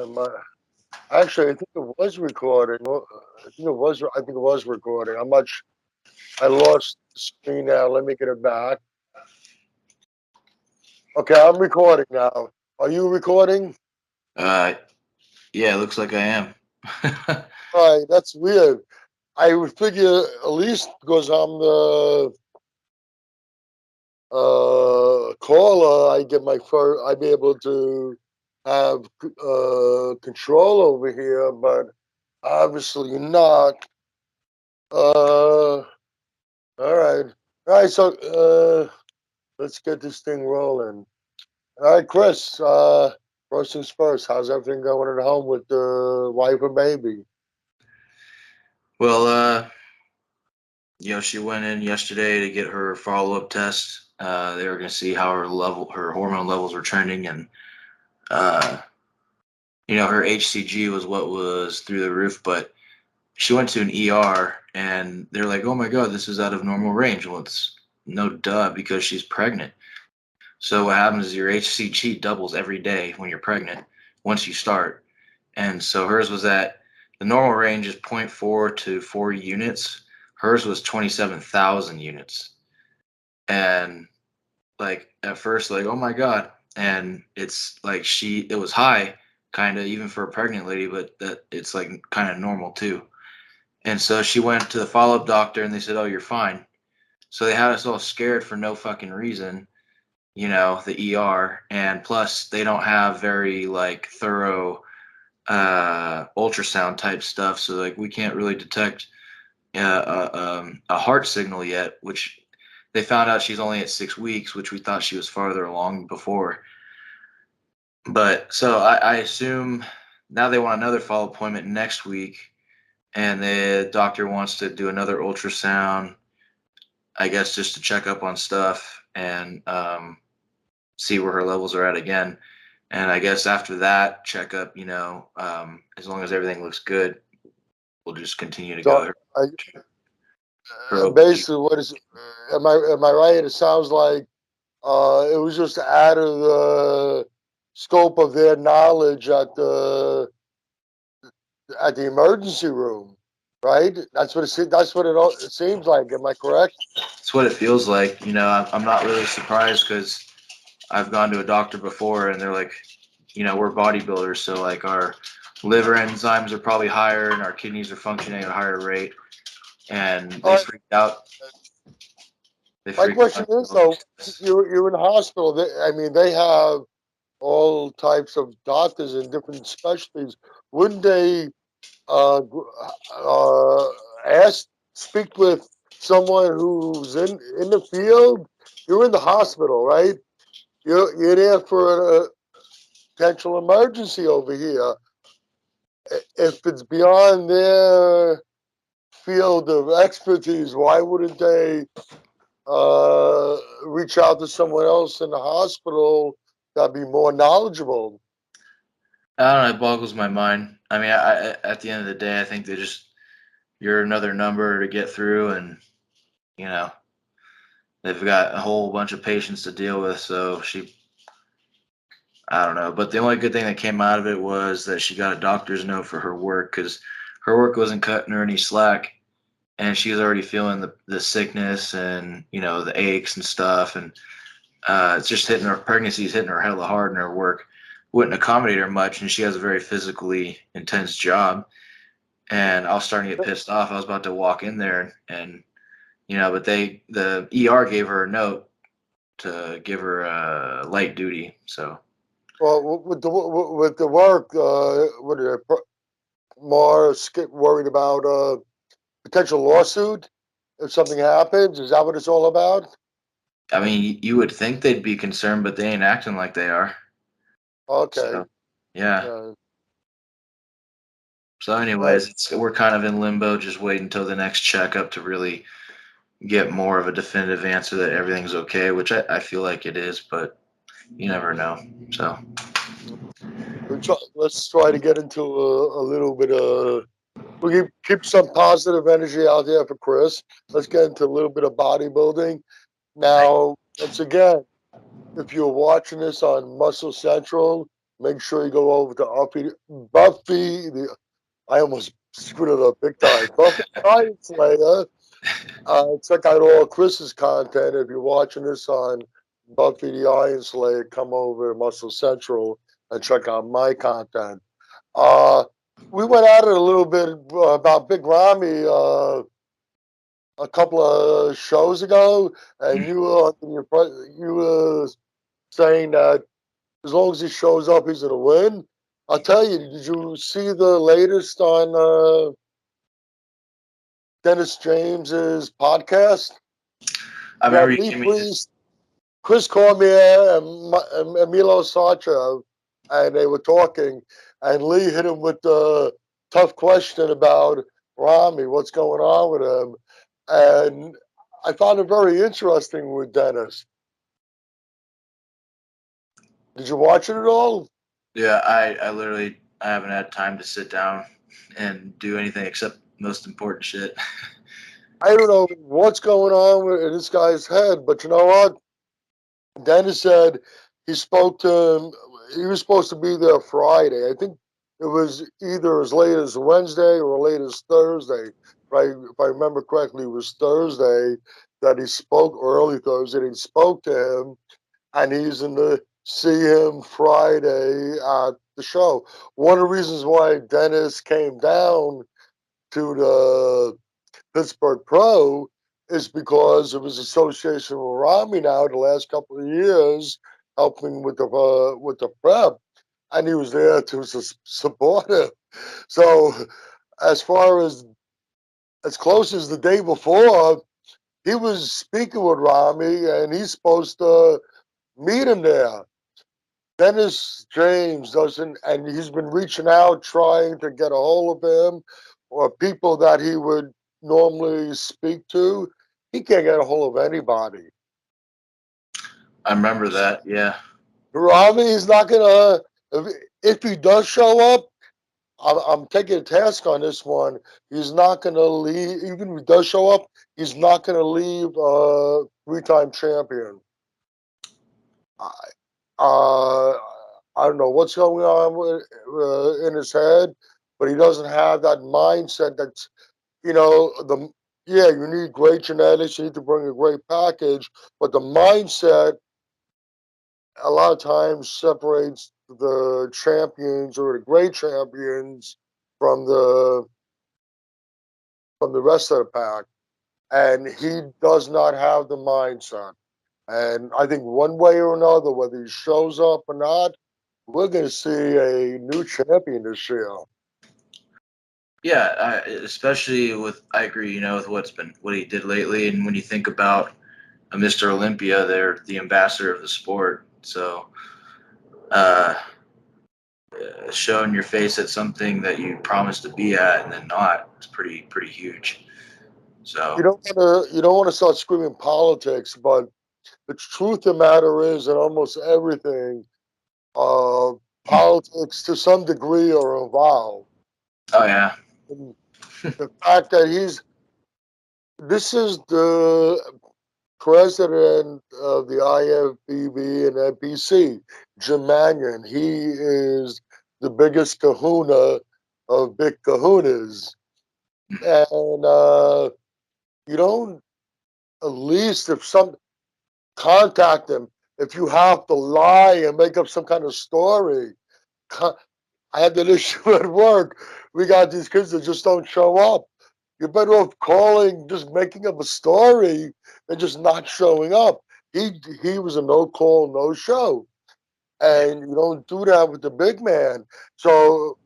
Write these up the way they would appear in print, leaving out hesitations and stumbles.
my, actually, I think it was recording. I think it was. I think it was recording. I'm not. I lost the screen now. Let me get it back. Okay, I'm recording now. Are you recording? Uh, yeah, it looks like I am. All right, that's weird. I would figure at least because I'm the caller, I get my first. I'd be able to have control over here, but obviously not. All right, all right. So let's get this thing rolling. All right, Chris. First things first. How's everything going at home with the wife and baby? well, she went in yesterday to get her follow-up test. They were going to see how her hormone levels were trending, and uh, her HCG was what was through the roof. But she went to an ER, and they're like, "Oh my God, this is out of normal range." Well, it's no duh because she's pregnant. So what happens is your HCG doubles every day when you're pregnant once you start. And so hers was at the normal range is zero point 0.4 to 4 units. Hers was 27,000 units. And like at first, like, oh my God. And it's like it was high, kind of, even for a pregnant lady, but that it's like kind of normal too. And so she went to the follow up doctor and they said, oh, you're fine. So they had us all scared for no fucking reason, the ER. And plus, they don't have very like thorough ultrasound type stuff, so like we can't really detect a heart signal yet, which they found out she's only at 6 weeks, which we thought she was farther along before. But so I assume now they want another follow appointment next week, and the doctor wants to do another ultrasound, I guess, just to check up on stuff and see where her levels are at again. And I guess after that checkup, as long as everything looks good, we'll just continue to So, go I, her OB. basically, what is? Am I right? It sounds like it was just out of the scope of their knowledge at the emergency room, right? That's what it seems like. Am I correct? It's what it feels like. I'm not really surprised because I've gone to a doctor before and they're like, we're bodybuilders, so like our liver enzymes are probably higher and our kidneys are functioning at a higher rate. And All they right. freaked out. They My freaked question out. is though, you're in the hospital. I mean, they have all types of doctors in different specialties. Wouldn't they uh, ask, speak with someone who's in the field? You're in the hospital, right? You're there for a potential emergency over here. If it's beyond their field of expertise, why wouldn't they reach out to someone else in the hospital that'd be more knowledgeable? I don't know. It boggles my mind. I mean, at the end of the day, I think you're another number to get through, and you know they've got a whole bunch of patients to deal with. So I don't know. But the only good thing that came out of it was that she got a doctor's note for her work because her work wasn't cutting her any slack, and she was already feeling the sickness and the aches and stuff, and it's just hitting her. Pregnancy's hitting her hella hard, and her work wouldn't accommodate her much, and she has a very physically intense job. And I was starting to get pissed off. I was about to walk in there, and but the ER gave her a note to give her light duty. So Well, with the work, what are they more worried about? Potential lawsuit if something happens. Is that what it's all about? I mean, you would think they'd be concerned, but they ain't acting like they are. Okay. So yeah. Yeah. So Uh, anyways, we're kind of in limbo, just waiting until the next checkup to really get more of a definitive answer that everything's okay, which I feel like it is, but you never know. So let's try to get into a little bit of. We keep some positive energy out there for Chris. Let's get into a little bit of bodybuilding. Now, once again, if you're watching this on Muscle Central, make sure you go over to Buffy. I almost screwed it up big time. Buffy the Iron Slayer. Check out all Chris's content. If you're watching this on Buffy the Iron Slayer, come over to Muscle Central and check out my content. Uh, we went at it a little bit about Big Ramy a couple of shows ago, and you were saying that as long as he shows up, he's gonna win. I'll tell you. Did you see the latest on Dennis James's podcast? I You got remember you Lee gave me the, Priest, Chris Cormier, and Milo Sarcha, and they were talking, and Lee hit him with the tough question about Ramy, what's going on with him, and I found it very interesting with Dennis. Did you watch it at all? yeah, I literally I haven't had time to sit down and do anything except most important shit. I don't know what's going on in this guy's head, but you know what? Dennis said he spoke to him. He was supposed to be there Friday. I think it was either as late as Wednesday or late as Thursday. Right? If I remember correctly, it was Thursday that he spoke, or early Thursday. He spoke to him, and he's going to see him Friday at the show. One of the reasons why Dennis came down to the Pittsburgh Pro is because of his association with Ramy now the last couple of years, helping with the prep, and he was there to support him. So as far as close as the day before, he was speaking with Ramy, and he's supposed to meet him there. Dennis James doesn't, and he's been reaching out trying to get a hold of him or people that he would normally speak to. He can't get a hold of anybody. I remember that. Yeah. Rami is not gonna. If he does show up, I'm taking a task on this one. He's not gonna leave. Even if he does show up, he's not gonna leave three-time champion. Uh, I don't know what's going on in his head, but he doesn't have that mindset. That's the yeah. You need great genetics. You need to bring a great package, but the mindset a lot of times separates the champions or the great champions from the rest of the pack. And he does not have the mindset. And I think one way or another, whether he shows up or not, we're going to see a new champion this year. Yeah, especially with I agree, with what he did lately, and when you think about Mr. Olympia, they're the ambassador of the sport. So, uh, showing your face at something that you promised to be at and then not, it's pretty huge. So, You don't want to start screaming politics, but the truth of the matter is, in almost everything, uh, politics to some degree are involved. oh yeah, And the fact that this is the president of the IFBB and NPC, Jim Mannion. He is the biggest kahuna of big kahunas. And you don't, at least if some, contact him. If you have to lie and make up some kind of story, I had that issue at work. We got these kids that just don't show up. You're better off calling, just making up a story, than just not showing up. He was a no call, no show, and you don't do that with the big man. So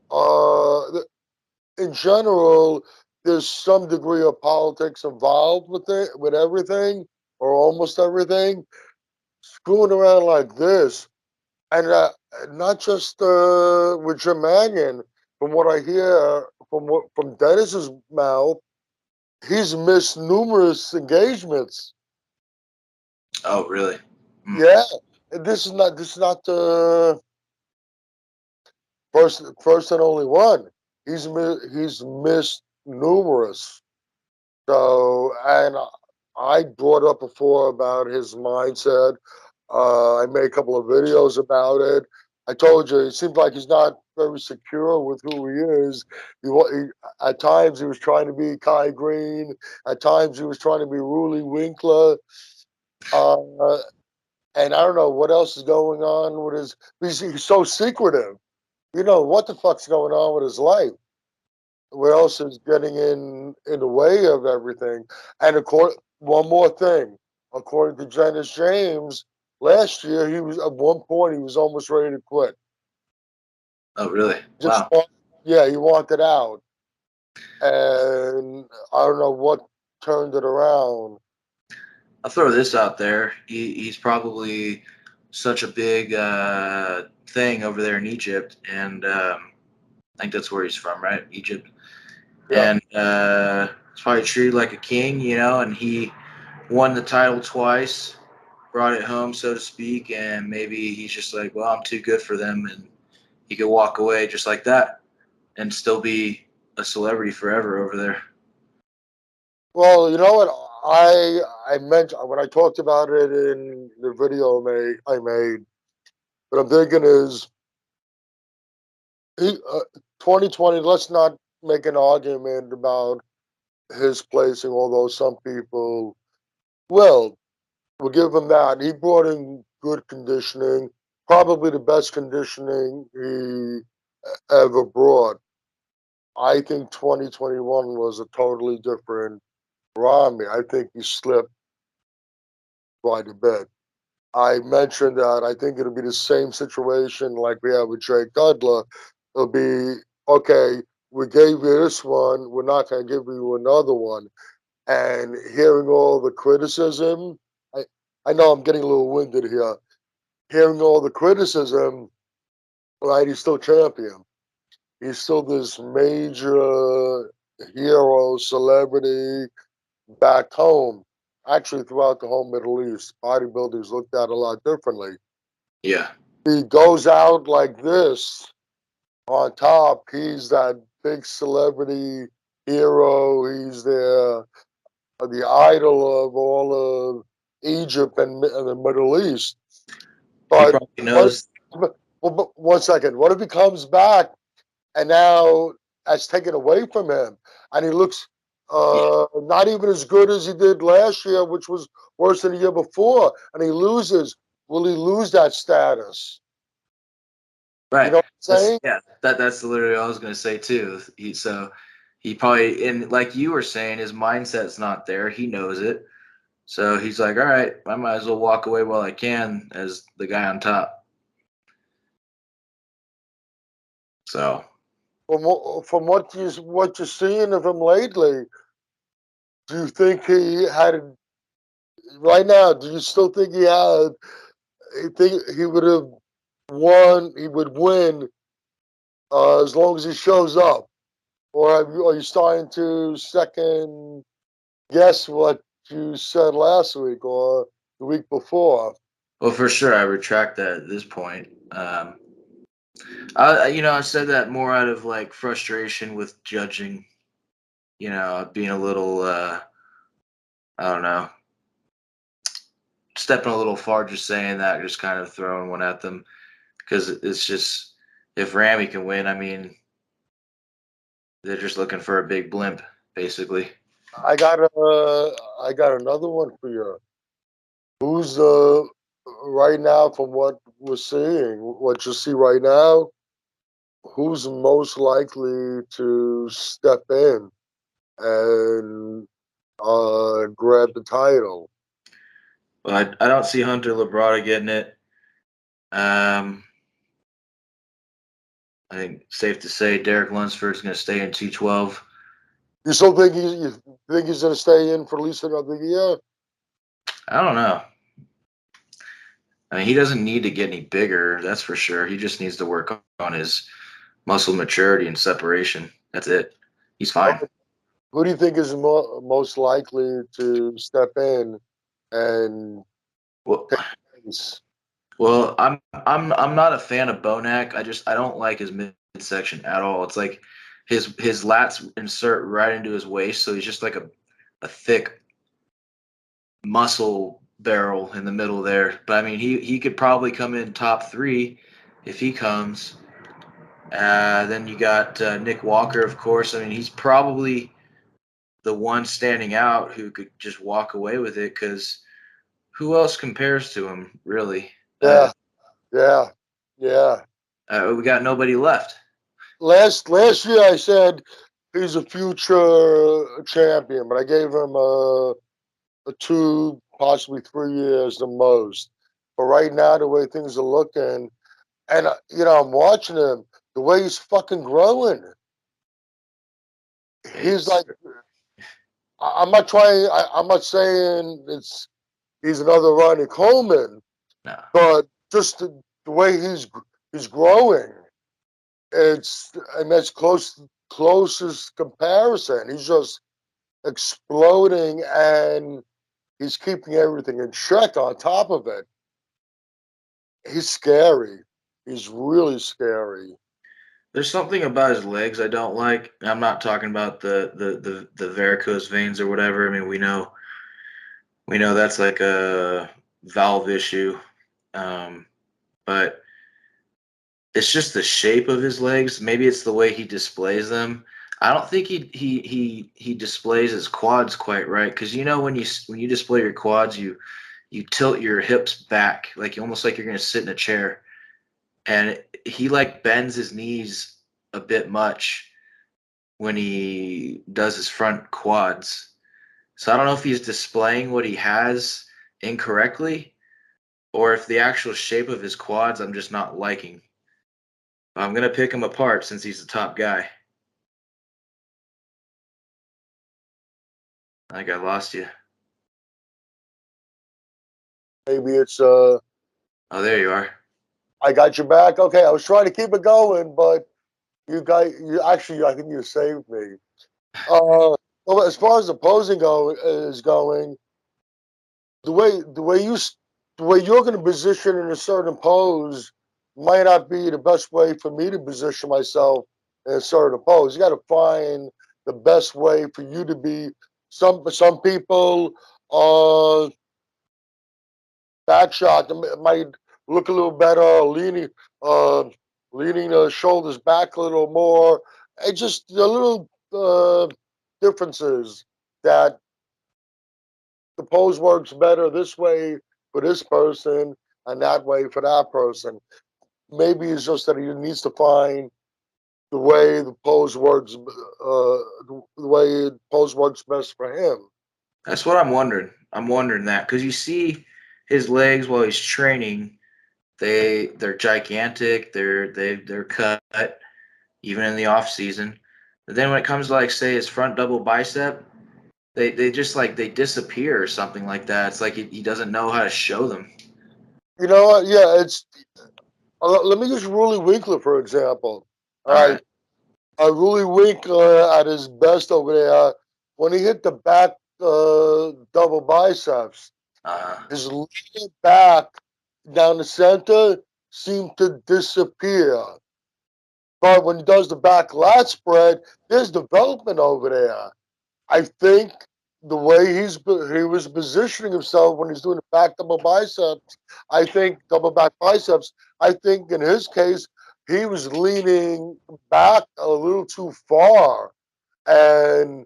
in general, there's some degree of politics involved with it, with everything or almost everything. Screwing around like this, and not just with Jim Mannion. From what I hear from Dennis's mouth, he's missed numerous engagements. oh really? Mm. Yeah, and this is not the first and only one. He's missed numerous. So, and I brought up before about his mindset. I made a couple of videos about it. I told you, it seems like he's not very secure with who he is. At times he was trying to be Kai Green. At times he was trying to be Ruli Winkler. Uh, and I don't know what else is going on with his. He's so secretive. You know what the fuck's going on with his life? What else is getting in the way of everything? And one more thing, according to Dennis James, last year he was at one point he was almost ready to quit. Oh, really? Just Wow. yeah, he wanted out, and I don't know what turned it around. I'll throw this out there. He's probably such a big thing over there in Egypt, and I think that's where he's from, right? Egypt. Yeah. And he's probably treated like a king, you know, and he won the title twice, brought it home, so to speak, and maybe he's just like, well, I'm too good for them, and he could walk away just like that and still be a celebrity forever over there. Well, you know what I mentioned when I talked about it in the video I made. What I'm thinking is, he, 2020. Let's not make an argument about his placing, although some people will. We'll give him that. He brought in good conditioning, probably the best conditioning he ever brought. I think 2021 was a totally different Rami. I think he slipped quite a bit. I mentioned that I think it'll be the same situation like we have with Jay Cutler. It'll be, okay, we gave you this one, we're not going to give you another one. And hearing all the criticism, I, I know I'm getting a little winded here. Hearing all the criticism, right, he's still champion. He's still this major hero, celebrity back home. Actually, throughout the whole Middle East, bodybuilders looked at a lot differently. Yeah. He goes out like this on top. He's that big celebrity hero. He's the idol of all of Egypt and the Middle East. He But probably what? knows. Well, 1 second. What if he comes back and now that's taken away from him, and he looks Yeah. not even as good as he did last year, which was worse than the year before, and he loses? Will he lose that status? You Right. know what I'm That's saying? yeah. That's literally what I was gonna say too. He probably, and like you were saying, his mindset's not there. He knows it. So he's like, all right, I might as well walk away while I can as the guy on top. So From what you're seeing of him lately, do you think he had right now? Do you still think he had? You think he would have won? He would win as long as he shows up, or are you starting to second guess what you said last week or the week before? well, for sure, I retract that at this point. I said that more out of like frustration with judging. Being a little, I don't know, stepping a little far, just saying that, just kind of throwing one at them because it's just if Ramy can win, I mean, they're just looking for a big blimp, basically. I got another one for you. Who's right now from what we're seeing, what you see right now? Who's most likely to step in and grab the title? But I don't see Hunter Labrada getting it. Um, I think safe to say Derek Lunsford's going to stay in 212. You still think you think he's going to stay in for at least another year? I don't know. I mean, he doesn't need to get any bigger, that's for sure. He just needs to work on his muscle maturity and separation. That's it. He's fine. Who do you think is most likely to step in and Well, take place? well, I'm not a fan of Bonac. I don't like his midsection at all. It's like his lats insert right into his waist, so he's just like a thick muscle barrel in the middle there. But I mean, he could probably come in top three if he comes. Then you got Nick Walker, of course. I mean, he's probably the one standing out who could just walk away with it because who else compares to him, really? Yeah, yeah, yeah. We got nobody left. Last year I said he's a future champion, but I gave him a 2, possibly 3 years the most. But right now, the way things are looking, and I'm watching him, the way he's fucking growing. He's It's like, I'm not trying. I'm not saying he's another Ronnie Coleman, no. but just the way he's growing, and that's closest comparison. He's just exploding, and he's keeping everything in check. On top of it, he's scary. He's really scary. There's something about his legs I don't like. I'm not talking about the varicose veins or whatever. I mean, we know that's like a valve issue, um, but it's just the shape of his legs. Maybe it's the way he displays them. I don't think he displays his quads quite right because when you display your quads, you tilt your hips back like almost like you're gonna sit in a chair, and he like bends his knees a bit much when he does his front quads. So I don't know if he's displaying what he has incorrectly or if the actual shape of his quads I'm just not liking. I'm gonna pick him apart since he's the top guy. I think I lost you. Maybe it's Oh, there you are. I got your back. Okay, I was trying to keep it going, but you actually, I think you saved me. Well, as far as the posing is going, the way the way you the way you're going to position in a certain pose might not be the best way for me to position myself in a certain pose. You got to find the best way for you to be. Some people back shot might look a little better, uh, leaning the shoulders back a little more. It's just the little differences that the pose works better this way for this person and that way for that person. Maybe it's just that he needs to find the way the pose works, the way the pose works best for him. That's what I'm wondering. I'm wondering that because you see his legs while he's training, they're gigantic. They're cut even in the off season. But then when it comes to like say his front double bicep, they just like they disappear or something like that. It's like he doesn't know how to show them. You know what? Yeah, it's. Let me use Rully Winkler for example. All All right, right. Rully Winkler at his best over there when he hit the back double biceps. Uh, His lower back down the center seemed to disappear. But when he does the back lat spread, there's development over there. I think the way he was positioning himself when he's doing the back double biceps, I think double back biceps, I think in his case, he was leaning back a little too far. And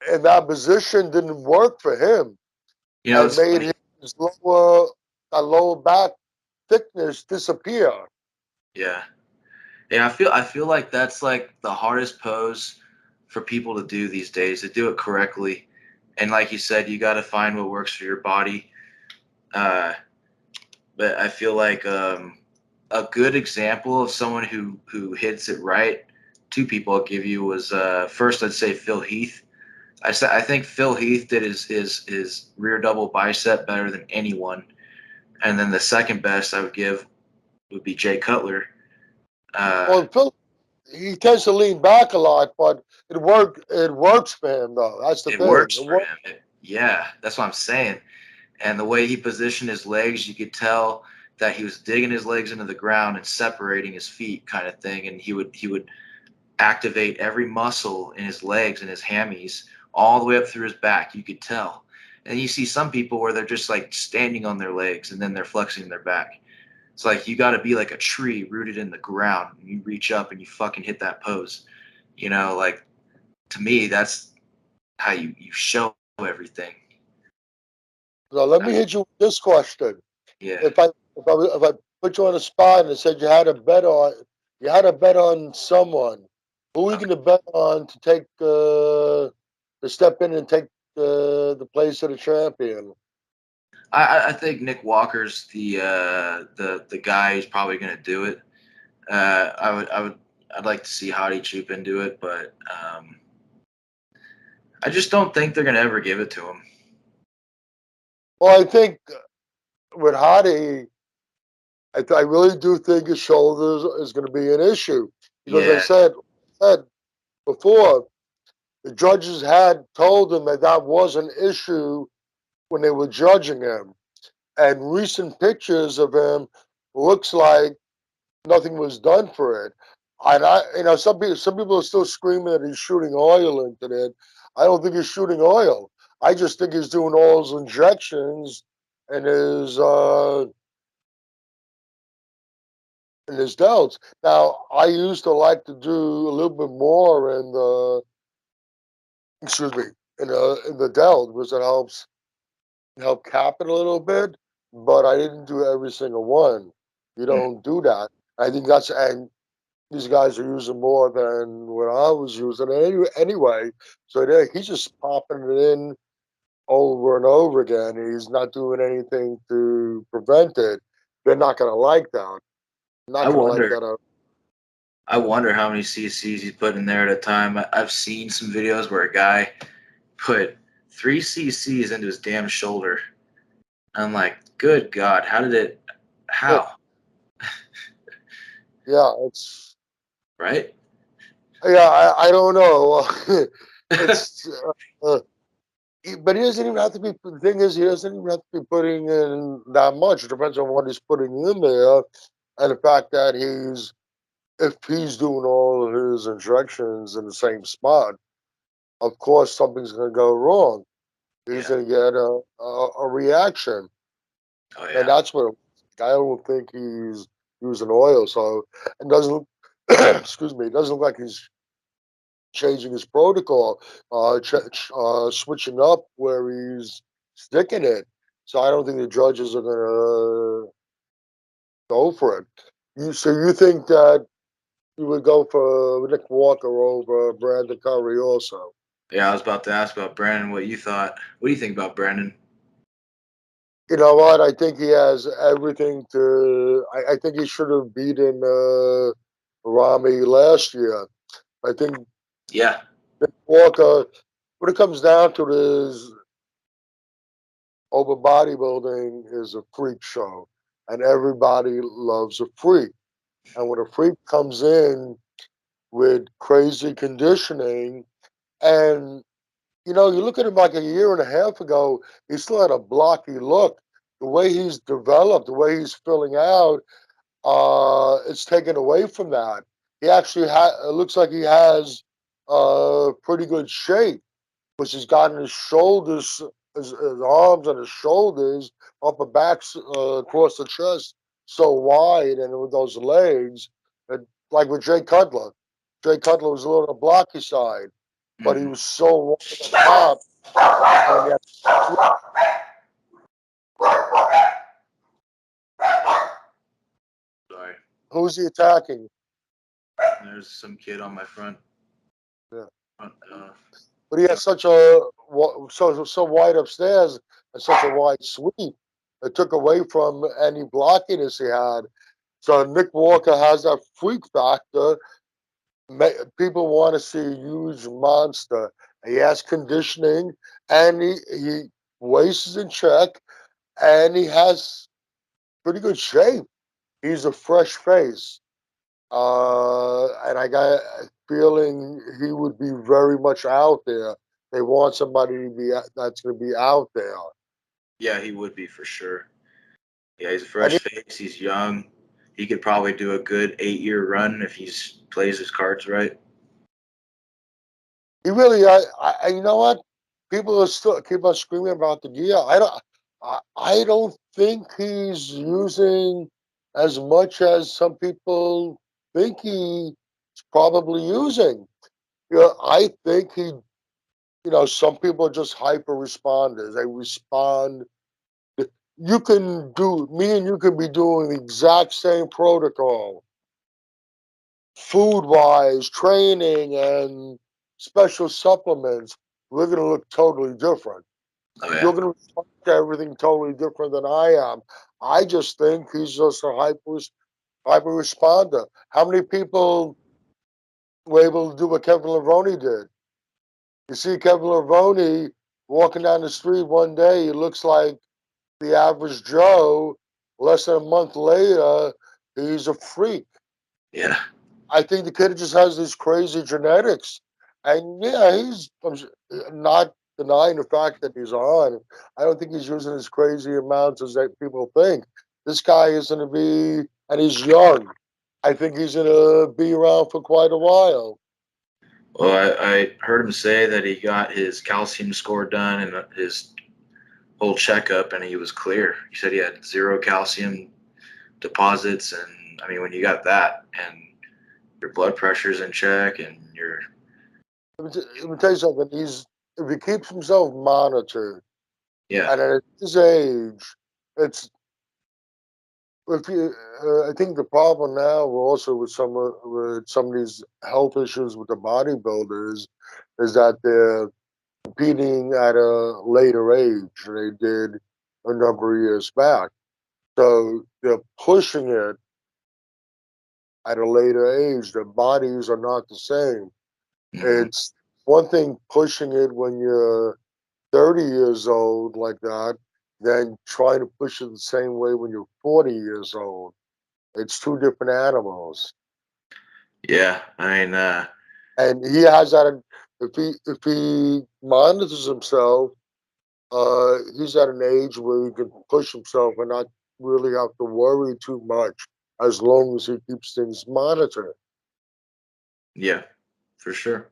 that position didn't work for him. And it's made funny. his lower back thickness disappear. Yeah. Yeah, I feel like that's like the hardest pose for people to do these days, to do it correctly. And like you said, you got to find what works for your body. Uh, but I feel like a good example of someone who hits it right, two people I'll give you was first I'd say Phil Heath. I think Phil Heath did his rear double bicep better than anyone, and then the second best I would give would be Jay Cutler. Uh, Well, Phil, he tends to lean back a lot, but it works for him though. That's the it thing. works It for works. him. Yeah, that's what I'm saying. And the way he positioned his legs, you could tell that he was digging his legs into the ground and separating his feet, kind of thing. And he would activate every muscle in his legs and his hammies all the way up through his back. You could tell. And you see some people where they're just like standing on their legs and then they're flexing their back. It's like you got to be like a tree rooted in the ground. And you reach up and you fucking hit that pose. You know, like to me, that's how you show everything. So let I, me hit you with this question. yeah. If I put you on a spot and said you had to bet on someone, who are you Okay. going to bet on to take to step in and take the place of the champion? I think Nick Walker's the guy who's probably going to do it. I'd like to see Hottie Chupin do it, but I just don't think they're going to ever give it to him. Well, I think with Hadi, I really do think his shoulders is going to be an issue because Yeah, said before, the judges had told him that that was an issue when they were judging him. And recent pictures of him looks like nothing was done for it. And some people are still screaming that he's shooting oil into it. I don't think he's shooting oil. I just think he's doing all his injections and his delts. Now, I used to like to do a little bit more in the excuse me in the delt because it help cap it a little bit. But I didn't do every single one. You mm, don't do that. I think that's and these guys are using more than what I was using anyway. So he's just popping it in over and over again. He's not doing anything to prevent it. They're not going to like that. I Not going to like wonder. that. I wonder how many CCs he's put in there at a time. I've seen some videos where a guy put 3 CCs into his damn shoulder. I'm like, good God, how did it? How? Yeah, it's Right? yeah. I don't know. it's but he doesn't even have to be. The thing is, he doesn't even have to be putting in that much. It depends on what he's putting in there, and the fact that if he's doing all of his injections in the same spot, of course something's going to go wrong. He's Yeah. going to get a reaction, Oh and yeah. that's what I don't think he's using oil. So it doesn't. Excuse me. It doesn't look like he's changing his protocol, switching up where he's sticking it. So I don't think the judges are going to go for it. You think that you would go for Nick Walker over Brandon Curry also? Yeah, I was about to ask about Brandon. What you thought? What do you think about Brandon? You know what? I think he has everything to. I think he should have beaten Rami last year. I think Yeah. Walker. What it comes down to is over bodybuilding is a freak show, and everybody loves a freak. And when a freak comes in with crazy conditioning, and you look at him like a year and a half ago, he still had a blocky look. The way he's developed, the way he's filling out, it's taken away from that. He actually it looks like he has pretty good shape, which he's gotten his shoulders, his arms and his shoulders, upper backs across the chest so wide, and with those legs, and like with Jay Cutler. Jay Cutler was a little on the blocky side, but he Hmm. was so wide on top, and yet, Sorry. who's he attacking? There's some kid on my front. Yeah. front But he yeah. has so wide upstairs and such a wide sweep. It took away from any blockiness he had. So Nick Walker has that freak factor. People want to see a huge monster. He has conditioning, and he weighs is in check, and he has pretty good shape. He's a fresh face, and I got a feeling he would be very much out there. They want somebody to be that's going to be out there, Yeah, he would be for sure. Yeah, he's a and fresh face. He's young. He could probably do a good 8 year run if he plays his cards right. he really, you know what? People are still keep on screaming about the gear. I don't think he's using. as much as some people think he's probably using. I think he, some people are just hyper responders. They respond. You can do, me and you can be doing the exact same protocol, food wise, training, and special supplements. We're going to look totally different. Oh You're yeah. going to respond to everything totally different than I am. I just think he's just a hyper responder. How many people were able to do what Kevin Levrone did? You see Kevin Levrone walking down the street one day, he looks like the average Joe. Less than a month later, he's a freak. Yeah. I think the kid just has these crazy genetics. And yeah, not denying the fact that he's on. I don't think he's using as crazy amounts as that people think. This guy is going to be, and he's young. I think he's going to be around for quite a while. Well, I heard him say that he got his calcium score done and his whole checkup, and he was clear. He said he had zero calcium deposits, and I mean, when you got that, and your blood pressure's in check, and you're Let me tell you something. If he keeps himself monitored, yeah, and at his age, it's if you, I think the problem now also with some of these health issues with the bodybuilders is that they're competing at a later age than they did a number of years back. So they're pushing it at a later age. Their bodies are not the same. hmm It's one thing pushing it when you're 30 years old like that, than trying to push it the same way when you're 40 years old. It's two different animals. yeah. I mean, And he has that. If he monitors himself, he's at an age where he can push himself and not really have to worry too much, as long as he keeps things monitored. yeah, for sure.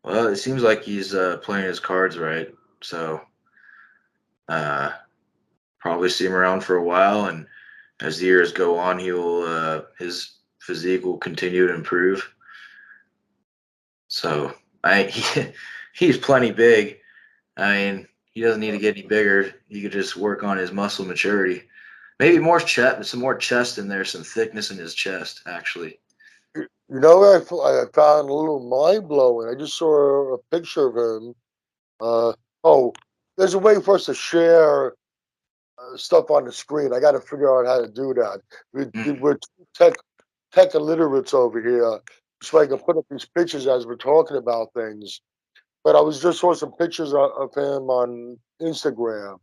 Well, it seems like he's playing his cards right, so uh, probably see him around for a while, and as the years go on, he will his physique will continue to improve. So he, he's plenty big. I mean, he doesn't need to get any bigger. He could just work on his muscle maturity. Maybe more chest, some more chest in there, some thickness in his chest, actually. You know, I found a little mind blowing. I just saw a picture of him. Uh, oh, there's a way for us to share stuff on the screen. I got to figure out how to do that. Mm, We're tech illiterates over here, so I can put up these pictures as we're talking about things. But I was just saw some pictures of him on Instagram,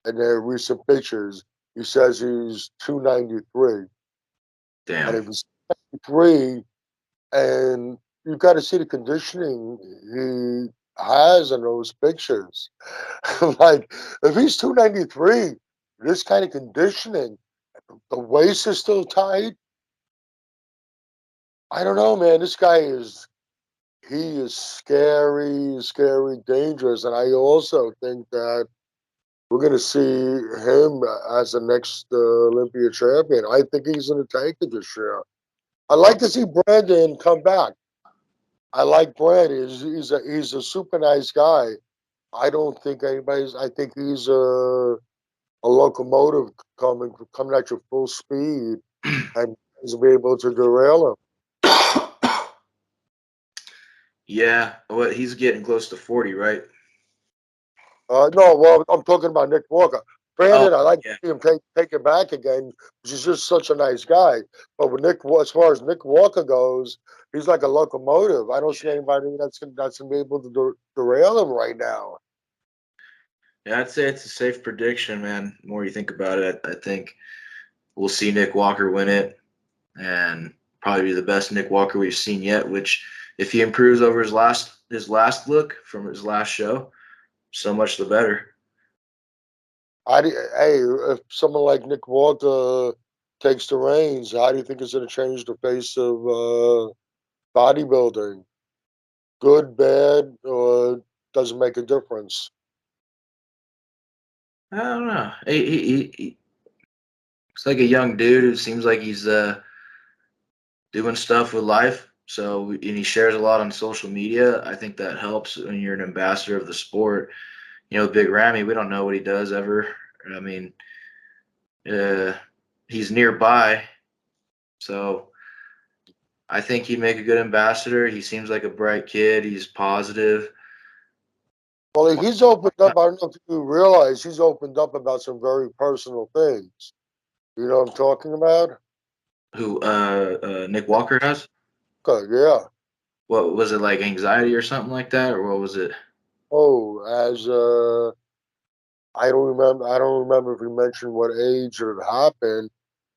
and they're recent pictures. He says he's 293, and damn. if he's 3, and you've got to see the conditioning he has in those pictures. Like, if he's 293, this kind of conditioning, the waist is still tight. I don't know, man. This guy he is scary, scary, dangerous. And I also think that we're going to see him as the next Olympia champion. I think he's going to take it this year. I'd like to see Brandon come back. I like Brandon. He's a super nice guy. I don't think anybody's. I think he's a locomotive coming at you full speed, and he's be able to derail him. Yeah, what he's getting close to 40, right? No, well, I'm talking about Nick Walker. Oh, Brandon, I like to yeah, see him take it back again. He's just such a nice guy. But as far as Nick Walker goes, he's like a locomotive. I don't see anybody that's gonna be able to derail him right now. yeah. I'd say it's a safe prediction, man. The more you think about it, I think we'll see Nick Walker win it, and probably be the best Nick Walker we've seen yet. Which, if he improves over his last look from his last show, so much the better. Hey, if someone like Nick Walker takes the reins, how do you think it's going to change the face of bodybuilding? Good, bad, or doesn't make a difference? I don't know. It's like a young dude who seems like he's doing stuff with life. So and he shares a lot on social media. I think that helps when you're an ambassador of the sport. You know, Big Ramy, we don't know what he does ever. I mean, uh, he's nearby, so I think he'd make a good ambassador. He seems like a bright kid. He's positive. Well, he's opened up. I don't know if you realize he's opened up about some very personal things. You know what I'm talking about? Who Nick Walker has? Okay, yeah. What was it, like anxiety or something like that, or what was it? Oh, as I don't remember. I don't remember if he mentioned what age it happened,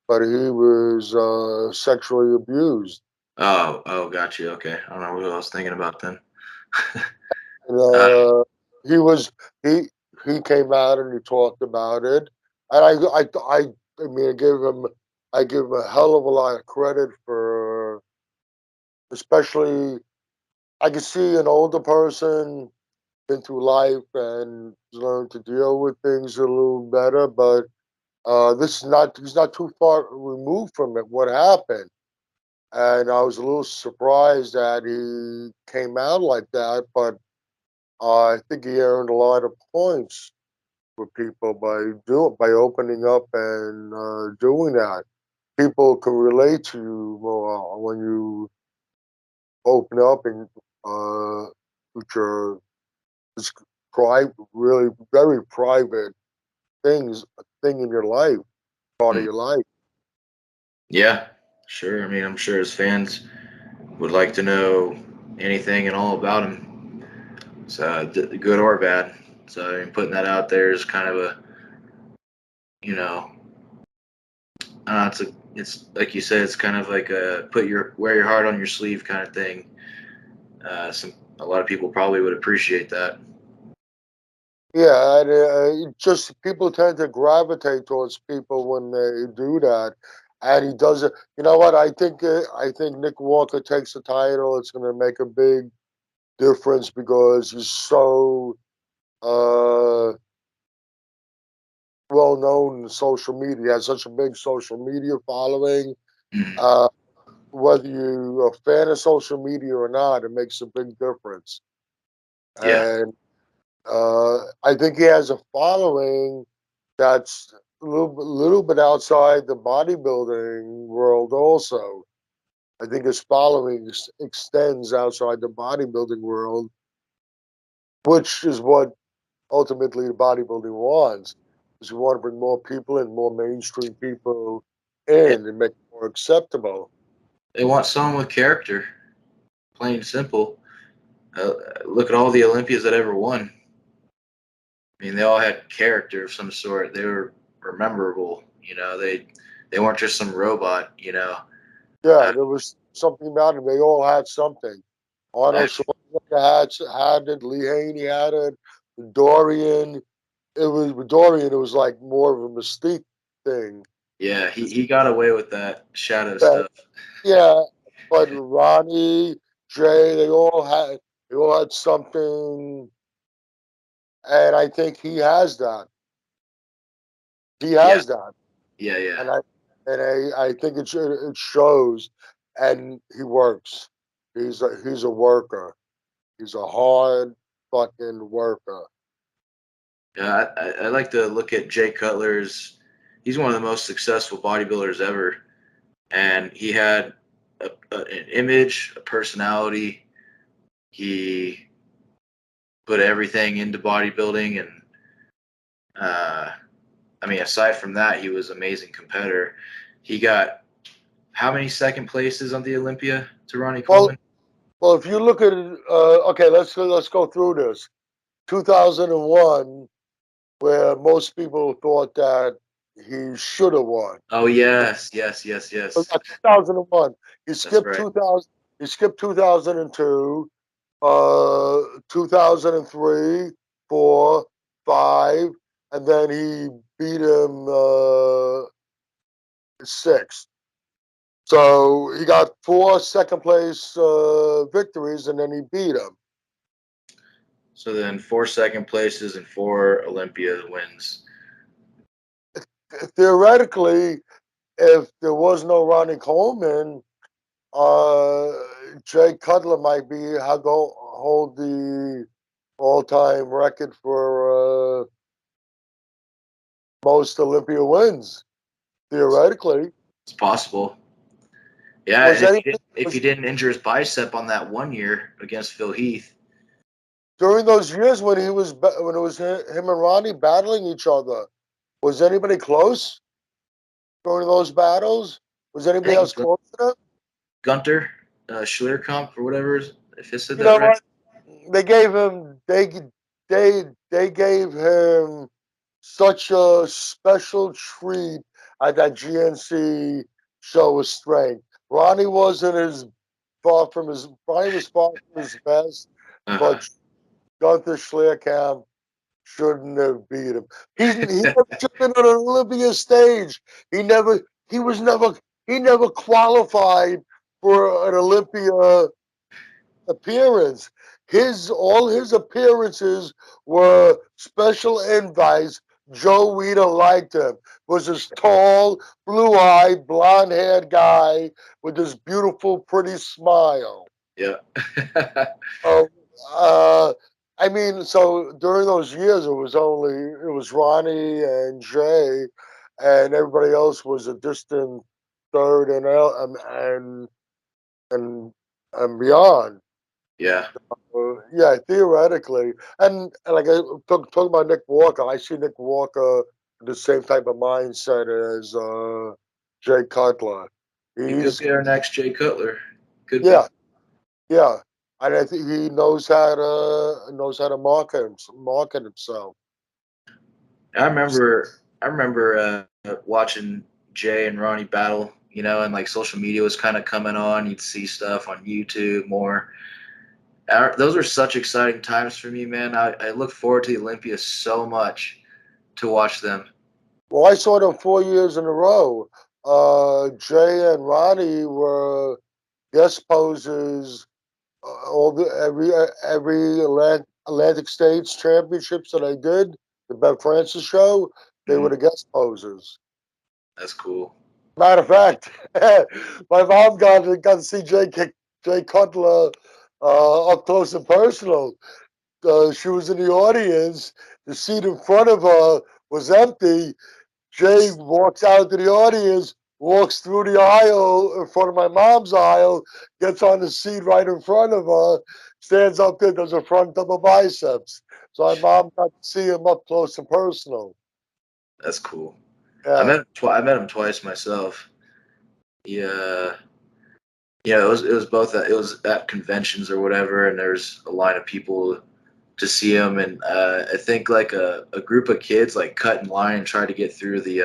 but he was sexually abused. Oh, got you. Okay, I don't know what I was thinking about then. And, uh, he was he he came out and he talked about it, and I mean I give him a hell of a lot of credit for, especially I can see an older person been through life and learned to deal with things a little better, but this is not he's not too far removed from it. What happened? And I was a little surprised that he came out like that, but I think he earned a lot of points for people by opening up and doing that. People can relate to you more when you open up and with your this private, really very private thing in your life, part of hmm, your life. yeah, sure. I mean, I'm sure his fans would like to know anything and all about him. So good or bad. So I mean, putting that out there is kind of a, you know, it's like you said, it's kind of like a put your wear your heart on your sleeve kind of thing. A lot of people probably would appreciate that. Yeah, and just people tend to gravitate towards people when they do that, and he does it. You know what? I think Nick Walker takes the title. It's going to make a big difference because he's so uh, well known in social media. He has such a big social media following. Mhm. Uh, whether you're a fan of social media or not, it makes a big difference. Yeah. And I think he has a following that's little bit outside the bodybuilding world. Also, I think his following extends outside the bodybuilding world, which is what ultimately the bodybuilding wants. Is we want to bring more people in, more mainstream people Yeah. in, and make it more acceptable. They want someone with character, plain and simple. Look at all the Olympias that ever won. I mean, they all had character of some sort. They were memorable. You know, they weren't just some robot. You know, Yeah, uh, there was something about them. They all had something. Arnold Schwarzenegger had it. Lee Haney had it. Dorian. It was with Dorian. It was like more of a mystique thing. yeah, he got away with that shadow Yeah, stuff. yeah. But Ronnie, Jay, they all had something, and I think he has that. He Yeah, has that, yeah. and I think it shows, and he works. He's a worker. He's a hard fucking worker. Yeah, I like to look at Jay Cutler's. He's one of the most successful bodybuilders ever, and he had an image, a personality. He put everything into bodybuilding, and uh, I mean, aside from that, he was an amazing competitor. He got how many second places on the Olympia to Ronnie Well, Coleman? well, if you look at it, okay, let's go through this. 2001, where most people thought that he should have won. Oh yes. 2001. He That's skipped right. 2000. He skipped 2002, 2003, four, five, and then he beat him six. So he got four second place victories, and then he beat him. So then four second places and four Olympia wins. Theoretically, if there was no Ronnie Coleman, uh, Jay Cutler might be hold the all-time record for most Olympia wins. Theoretically, It's possible. Yeah, was and anybody if he was didn't injure his bicep on that 1 year against Phil Heath, during those years when when it was him and Ronnie battling each other? Was anybody close during those battles? Was I anybody else think close to them? Gunter Schlierkamp or whatever, if I said You that know right. what? They gave him they gave him such a special treat at that GNC show of strength. Ronnie wasn't as Ronnie was far from his best, Uh huh. but Gunther Schlierkamp shouldn't have beat him. He never should have been on an Olympia stage. He never he was never he never qualified for an Olympia appearance. His all his appearances were special invites. Joe Weider liked him. Was this tall, blue-eyed, blonde-haired guy with this beautiful, pretty smile. Yeah. Oh, I mean, so during those years, it was Ronnie and Jay, and everybody else was a distant third and and beyond. Yeah. Yeah, theoretically, and like talking about Nick Walker, I see Nick Walker the same type of mindset as Jay Cutler. He could He's be our next Jay Cutler. Could be. yeah, yeah, and I think he knows how to market himself. I remember watching Jay and Ronnie battle, you know, and like social media was kind of coming on. You'd see stuff on YouTube more. Those were such exciting times for me, man. I look forward to the Olympia so much to watch them. Well, I saw them 4 years in a row. Jay and Ronnie were guest posers all the every Atlantic States championships that I did, the Ben Francis show, they were Mhm. the guest posers. That's cool. Matter of fact, my mom got to see Jay Cutler up close and personal. She was in the audience. The seat in front of her was empty. Jay walks out to the audience, walks through the aisle in front of my mom's aisle, gets on the seat right in front of her, stands up there, does a front double biceps. So my mom got to see him up close and personal. That's cool. Yeah. I met him twice myself. Yeah. Yeah, it was both it was at conventions or whatever, and there's a line of people to see him, and I think like a group of kids like cut in line and tried to get through the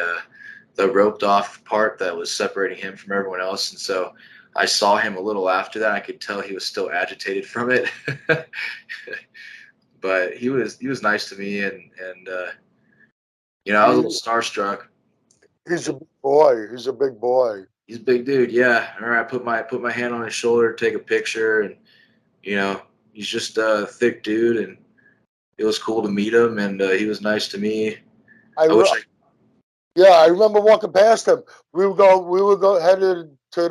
roped off part that was separating him from everyone else, and so I saw him a little after that. I could tell he was still agitated from it, but he was nice to me, and you know I was a little He, starstruck. he's a big boy. He's a big boy. He's a big dude, yeah. All right, put my hand on his shoulder, take a picture, and you know he's just a thick dude, and it was cool to meet him, and he was nice to me. I I wish re- I yeah, I remember walking past him. We would go headed to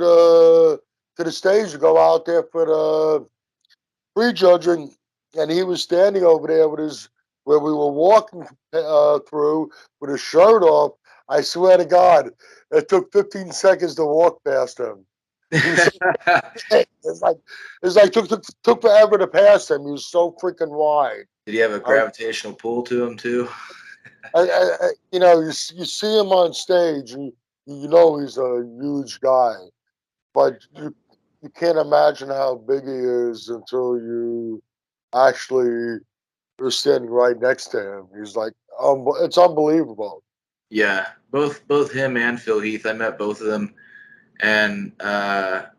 the stage to go out there for the prejudging, and he was standing over there with his where we were walking through with his shirt off. I swear to God, it took 15 seconds to walk past him. He was so it's like took forever to pass him. He was so freaking wide. Did he have a I was, gravitational pull to him too? you know, you see him on stage, you know he's a huge guy, but you can't imagine how big he is until you actually are standing right next to him. He's like, it's unbelievable. Yeah, both him and Phil Heath. I met both of them, and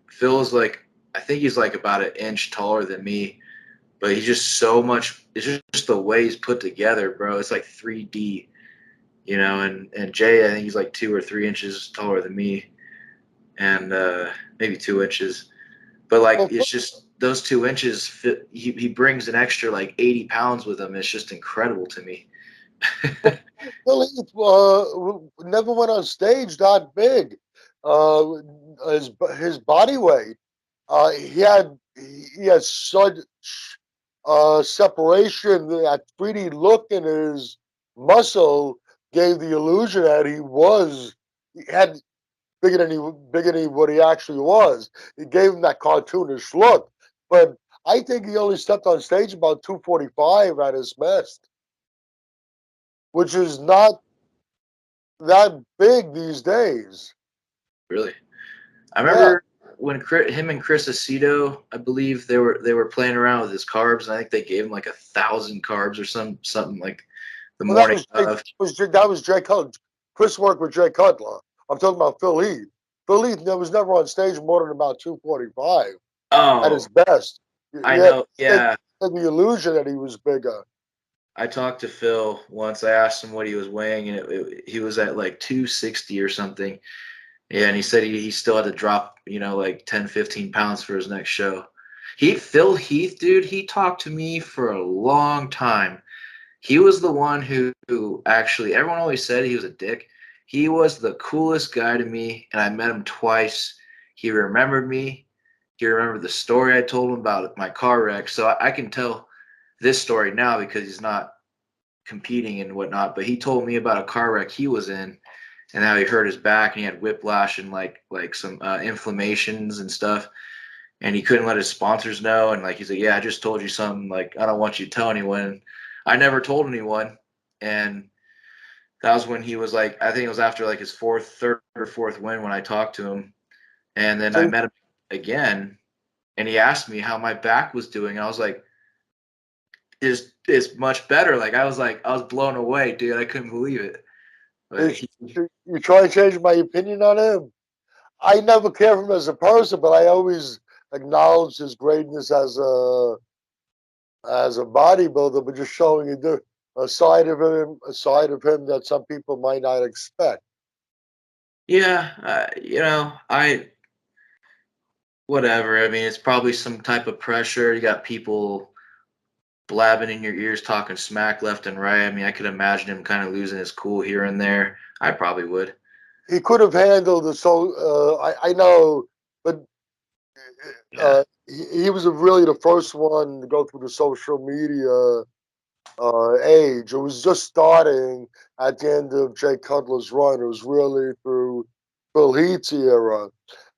Phil's like I think he's like about an inch taller than me, but he's just so much. It's just the way he's put together, bro. It's like 3D, you know. And Jay, I think he's like 2 or 3 inches taller than me, and maybe 2 inches. But like Well, it's just those 2 inches. He brings an extra like 80 pounds with him. It's just incredible to me. Phil Heath never went on stage that big. uh, his body weight. He had such separation. That 3D look in his muscle gave the illusion that he had bigger than what he actually was. It gave him that cartoonish look. But I think he only stepped on stage about 245 at his best, which is not that big these days. Really. I Yeah. remember when him and Chris Aceto, I believe they were playing around with his carbs, and I think they gave him like 1,000 carbs or something like the Well, that morning was of. that was Jay Cutler. Chris worked with Jay Cutler. I'm talking about Phil Heath. Phil Heath was never on stage more than about 245 at his Oh, best. I Yeah, know. it Yeah, had the illusion that he was bigger. I talked to Phil once. I asked him what he was weighing, and he was at like 260 or something. Yeah, and he said he still had to drop, like 10, 15 pounds for his next show. Phil Heath, dude, he talked to me for a long time. He was the one who actually, everyone always said he was a dick. He was the coolest guy to me, and I met him twice. He remembered me. He remembered the story I told him about my car wreck. So I can tell this story now because he's not competing and whatnot. But he told me about a car wreck he was in, and how he hurt his back and he had whiplash and like some inflammations and stuff, and he couldn't let his sponsors know. And like he's like, yeah, I just told you something. Like I don't want you to tell anyone. I never told anyone, and that was when he was like, I think it was after like his third or fourth win when I talked to him, and then I So met him again, and he asked me how my back was doing, and I was like, is much better. Like I was blown away, dude. I couldn't believe it. But you try to change my opinion on him. I never cared for him as a person, but I always acknowledged his greatness as a bodybuilder, but just showing a side of him that some people might not expect. yeah, I whatever. I mean, it's probably some type of pressure. You got people blabbing in your ears, talking smack left and right. I mean, I could imagine him kind of losing his cool here and there. I probably would. He could have handled the so. I know, but Yeah. he was really the first one to go through the social media age. It was just starting at the end of Jay Cutler's run. It was really through Phil Heath's era.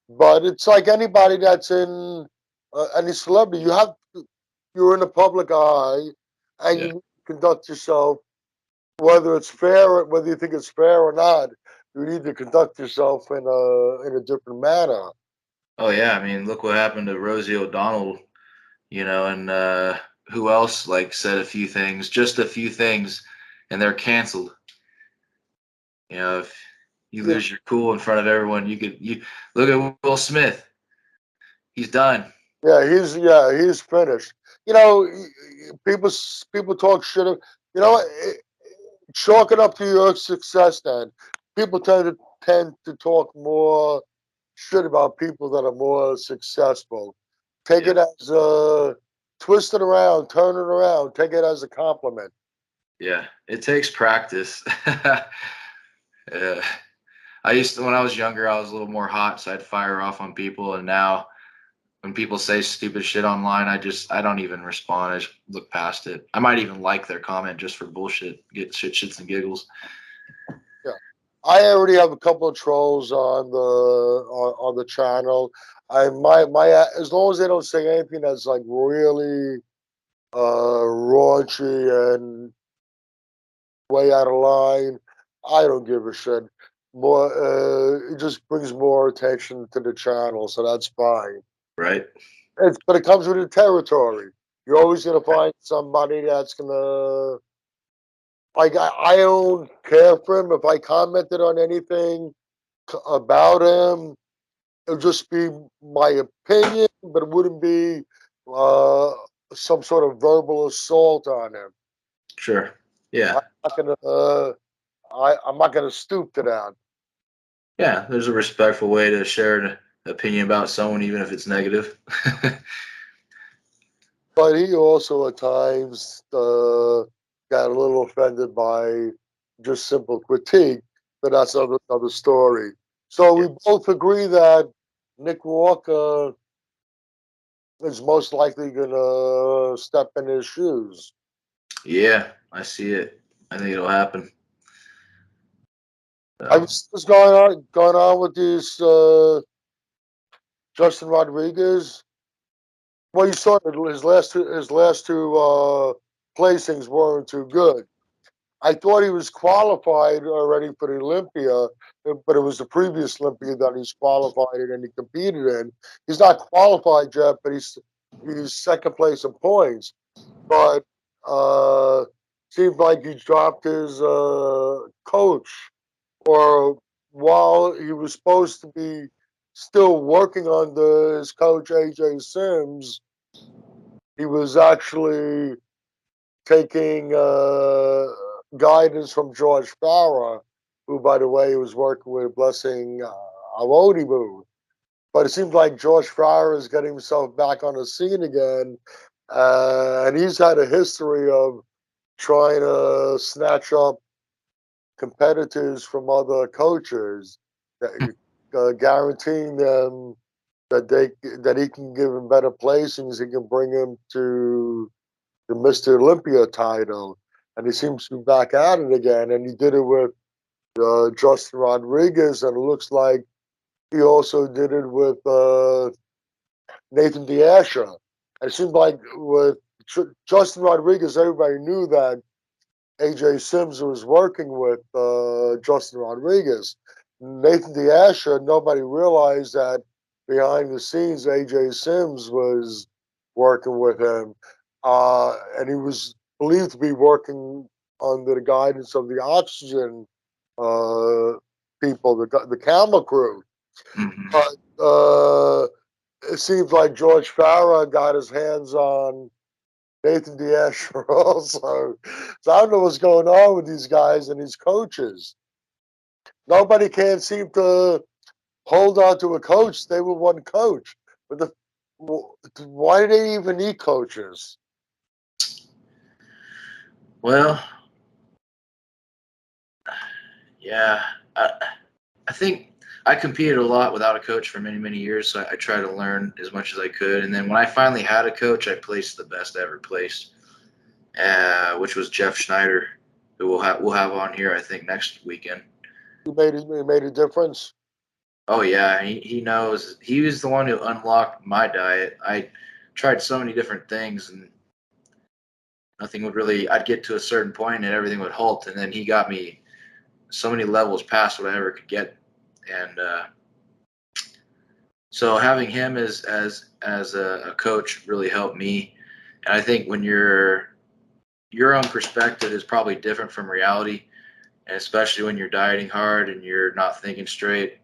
But it's like anybody that's in any celebrity, you're in the public eye, and Yeah. you conduct yourself whether you think it's fair or not. You need to conduct yourself in a different manner. Oh yeah. I mean, look what happened to Rosie O'Donnell. And who else like said a few things, just a few things, and they're canceled. If you Yeah, lose your cool in front of everyone, you look at Will Smith. He's done. he's finished. You know, people people talk shit. You know, chalk it up to your success. Then people tend to talk more shit about people that are more successful. Take Yeah. it as twist it around, turn it around. Take it as a compliment. Yeah. It takes practice. Yeah. When I was younger, I was a little more hot, so I'd fire off on people. And now, when people say stupid shit online, I don't even respond. I just look past it. I might even like their comment just for bullshit, get shits and giggles. Yeah, I already have a couple of trolls on the channel. I my as long as they don't say anything that's like really raunchy and way out of line, I don't give a shit. More, it just brings more attention to the channel, so that's fine. Right? But it comes with the territory. You're always gonna find somebody that's gonna like. I don't care for him if I commented on anything about him. It would just be my opinion, but it wouldn't be uh, some sort of verbal assault on him. Sure. Yeah. I'm not gonna. I'm not gonna stoop to that. Yeah. There's a respectful way to share an opinion about someone, even if it's negative. But he also at times got a little offended by just simple critique. But that's another story. So Yeah. we both agree that Nick Walker is most likely going to step in his shoes. Yeah, I see it. I think it'll happen. I So, was what's going on with this Justin Rodriguez. Well, you saw that his last two placings weren't too good. I thought he was qualified already for the Olympia, but it was the previous Olympia that he's qualified in and he competed in. He's not qualified yet, but he's second place in points. But uh, seems like he dropped his coach, or while he was supposed to be still working under his coach AJ Sims, he was actually taking guidance from George Farah, who, by the way, was working with Blessing Awodibu. But it seems like George Farah is getting himself back on the scene again, and he's had a history of trying to snatch up competitors from other coaches, guaranteeing them that he can give him better placings. He can bring him to the Mr. Olympia title, and he seems to be back at it again. And he did it with Justin Rodriguez, and it looks like he also did it with Nathan Diasha. And it seemed like with Justin Rodriguez, everybody knew that AJ Sims was working with Justin Rodriguez. Nathan Diasha, nobody realized that behind the scenes, AJ Sims was working with him. And he was believed to be working under the guidance of the Oxygen uh, people, the camera crew. mhm. But it seems like George Farah got his hands on Nathan Diasher also. So I don't know what's going on with these guys and these coaches. Nobody can seem to hold on to a coach. They were one coach. But why do they even need coaches? Well, yeah, I think I competed a lot without a coach for many, many years, so I tried to learn as much as I could. And then when I finally had a coach, I placed the best I ever placed, which was Jeff Schneider, who we'll have on here I think next weekend. It made a difference. Oh yeah, he knows. He was the one who unlocked my diet. I tried so many different things and nothing would really. I'd get to a certain point and everything would halt, and then he got me so many levels past what I ever could get, and so having him as a coach really helped me. And I think when your own perspective is probably different from reality, and especially when you're dieting hard and you're not thinking straight,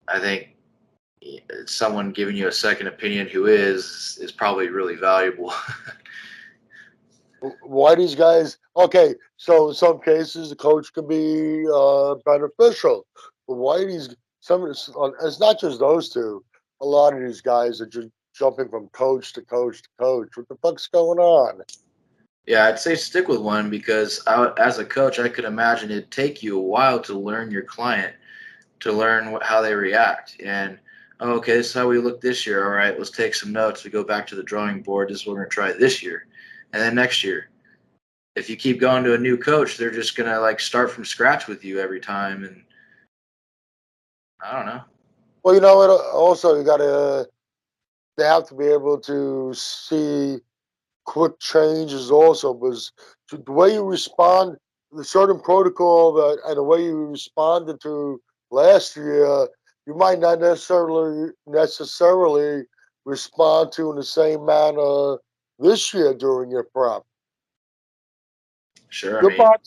I think someone giving you a second opinion who is probably really valuable. Why these guys? Okay, so in some cases, the coach can be beneficial. But why these? It's not just those two. A lot of these guys are just jumping from coach to coach to coach. What the fuck's going on? Yeah, I'd say stick with one because as a coach, I could imagine it'd take you a while to learn your client, to learn how they react. And oh, okay, this is how we look this year. All right, let's take some notes. We go back to the drawing board. This is what we're gonna try this year, and then next year. If you keep going to a new coach, they're just gonna like start from scratch with you every time, and I don't know. Well, you know what? Also, you gotta. They have to be able to see quick changes. Also, because the way you respond, the certain protocol that and the way you responded to last year, you might not necessarily respond to in the same manner this year during your prep. Sure, I Your mean, body,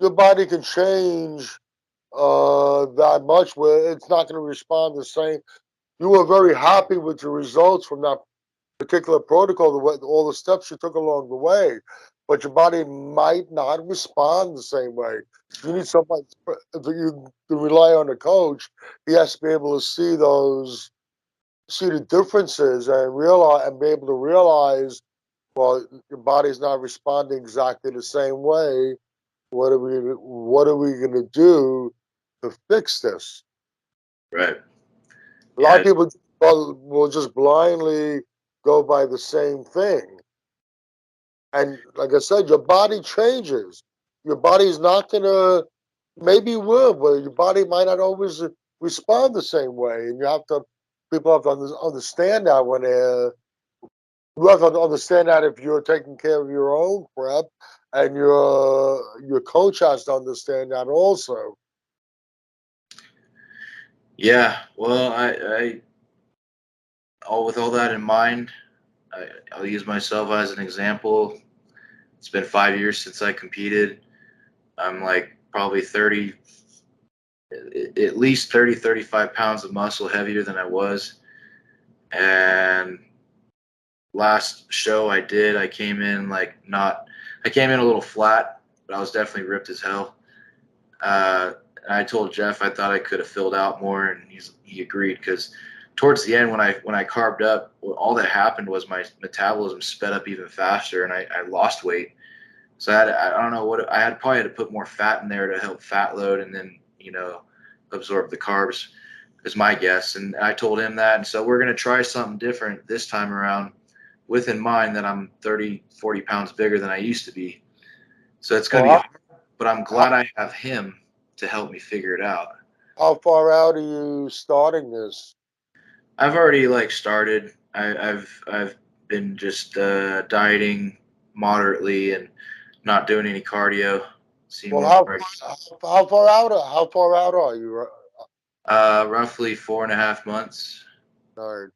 your body can change that much where it's not going to respond the same. You were very happy with the results from that particular protocol, all the steps you took along the way, but your body might not respond the same way. You need somebody to rely on the coach. He has to be able to see the differences and realize and be able to realize, well, your body's not responding exactly the same way. What are we going to do to fix this? Right. A lot Yeah. of people will just blindly go by the same thing. And like I said, your body changes. Your body's not gonna, maybe it will, but your body might not always respond the same way. And you have to, people have to understand that when they're, you have to understand that if you're taking care of your own prep, and your coach has to understand that also. Yeah. Well, all with all that in mind, I'll use myself as an example. It's been 5 years since I competed. I'm like probably 30, at least 30, 35 pounds of muscle heavier than I was. And last show I did, I came in like not, I came in a little flat, but I was definitely ripped as hell. And I told Jeff I thought I could have filled out more, and he agreed because towards the end when I carved up, all that happened was my metabolism sped up even faster, and I lost weight. So I don't know what I had, probably had to put more fat in there to help fat load, and then absorb the carbs is my guess. And I told him that, and so we're gonna try something different this time around, with in mind that I'm 30, 40 pounds bigger than I used to be. So it's gonna Well, be hard, but I'm how, glad I have him to help me figure it out. how far out are you starting this? I've already like started. I've been just dieting moderately and not doing any cardio. See Well, more right. how far out are you? Roughly 4.5 months. All right.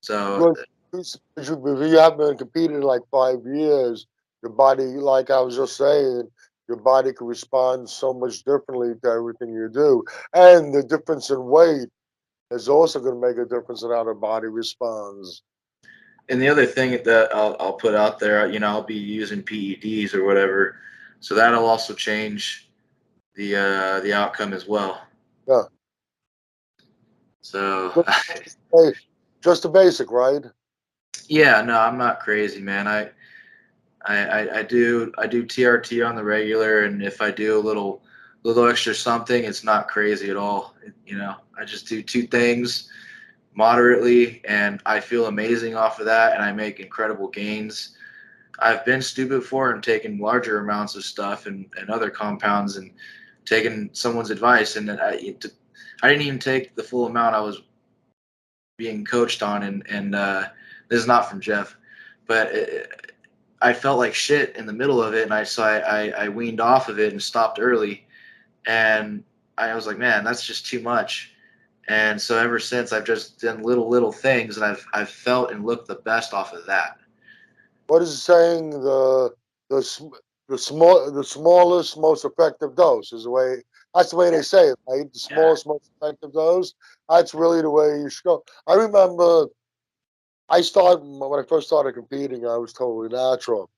So Good. If you haven't been competing in like 5 years, your body, like I was just saying, your body can respond so much differently to everything you do. And the difference in weight is also going to make a difference in how the body responds. and the other thing that I'll put out there, I'll be using PEDs or whatever, so that'll also change the outcome as well. Yeah. So Hey, just the basic, right? yeah, no, I'm not crazy, man. I do TRT on the regular, and if I do a little extra something, it's not crazy at all. I just do two things moderately, and I feel amazing off of that, and I make incredible gains. I've been stupid before and taken larger amounts of stuff and other compounds and taken someone's advice, and I didn't even take the full amount I was being coached on, and this is not from Jeff, but I felt like shit in the middle of it, and I weaned off of it and stopped early, and I was like, man, that's just too much. And so ever since, I've just done little things, and I've felt and looked the best off of that. What is it saying? The the smallest, most effective dose is the way. That's the way they say it, right? The Yeah. smallest, most effective dose. That's really the way you should go. I remember I started when I first started competing. I was totally natural.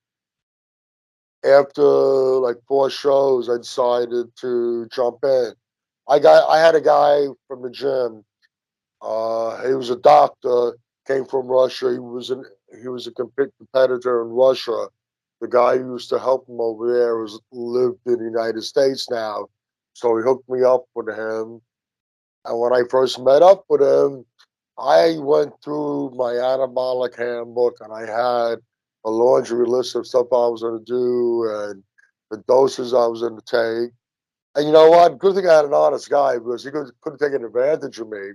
After like 4 shows, I decided to jump in. I had a guy from the gym. He was a doctor, came from Russia. He was a competitor in Russia. The guy who used to help him over there was lived in the United States now, so he hooked me up with him. And when I first met up with him, I went through my anabolic handbook and I had a laundry list of stuff I was going to do and the doses I was going to take. And you know what? Good thing I had an honest guy because he couldn't take advantage of me.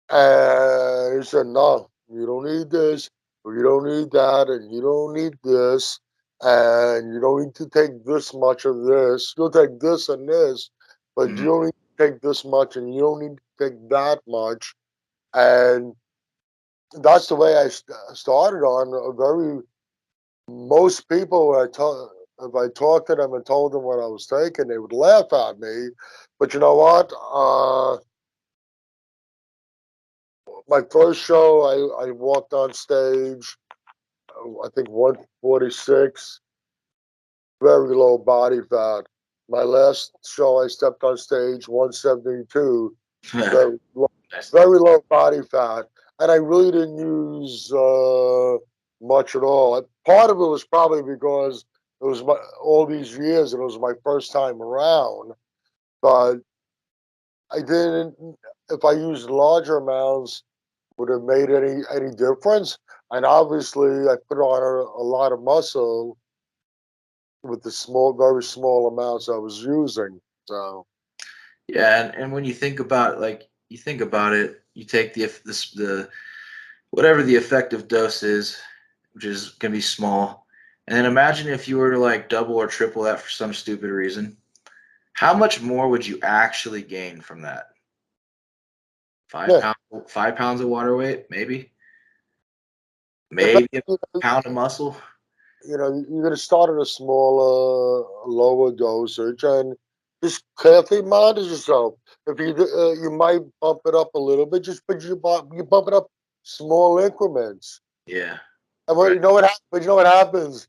And he said, no, you don't need this, or you don't need that, and you don't need this, and you don't need to take this much of this. You'll take this and this, but you Hmm. don't need to take this much, and you don't need to take that much. And that's the way I started on a very, most people, if I talked to them and told them what I was taking, they would laugh at me. But you know what? My first show, I walked on stage, I think 146, very low body fat. My last show, I stepped on stage 172, very low, Nice. very low body fat. And I really didn't use much at all. Part of it was probably because it was all these years and it was my first time around. But I didn't. If I used larger amounts, would have made any difference? And obviously, I put on a lot of muscle with the very small amounts I was using. So Yeah, and when you think about like you think about it, you take the whatever the effective dose is, which is gonna be small, and then imagine if you were to like double or triple that for some stupid reason. How much more would you actually gain from that? Five yeah, pounds, 5 pounds of water weight, if maybe a pound of muscle. you're going to start at a smaller, lower dosage, and just carefully monitor yourself. If you might bump it up a little bit, just but you bump it up small increments. Yeah, And right. but you know what happens?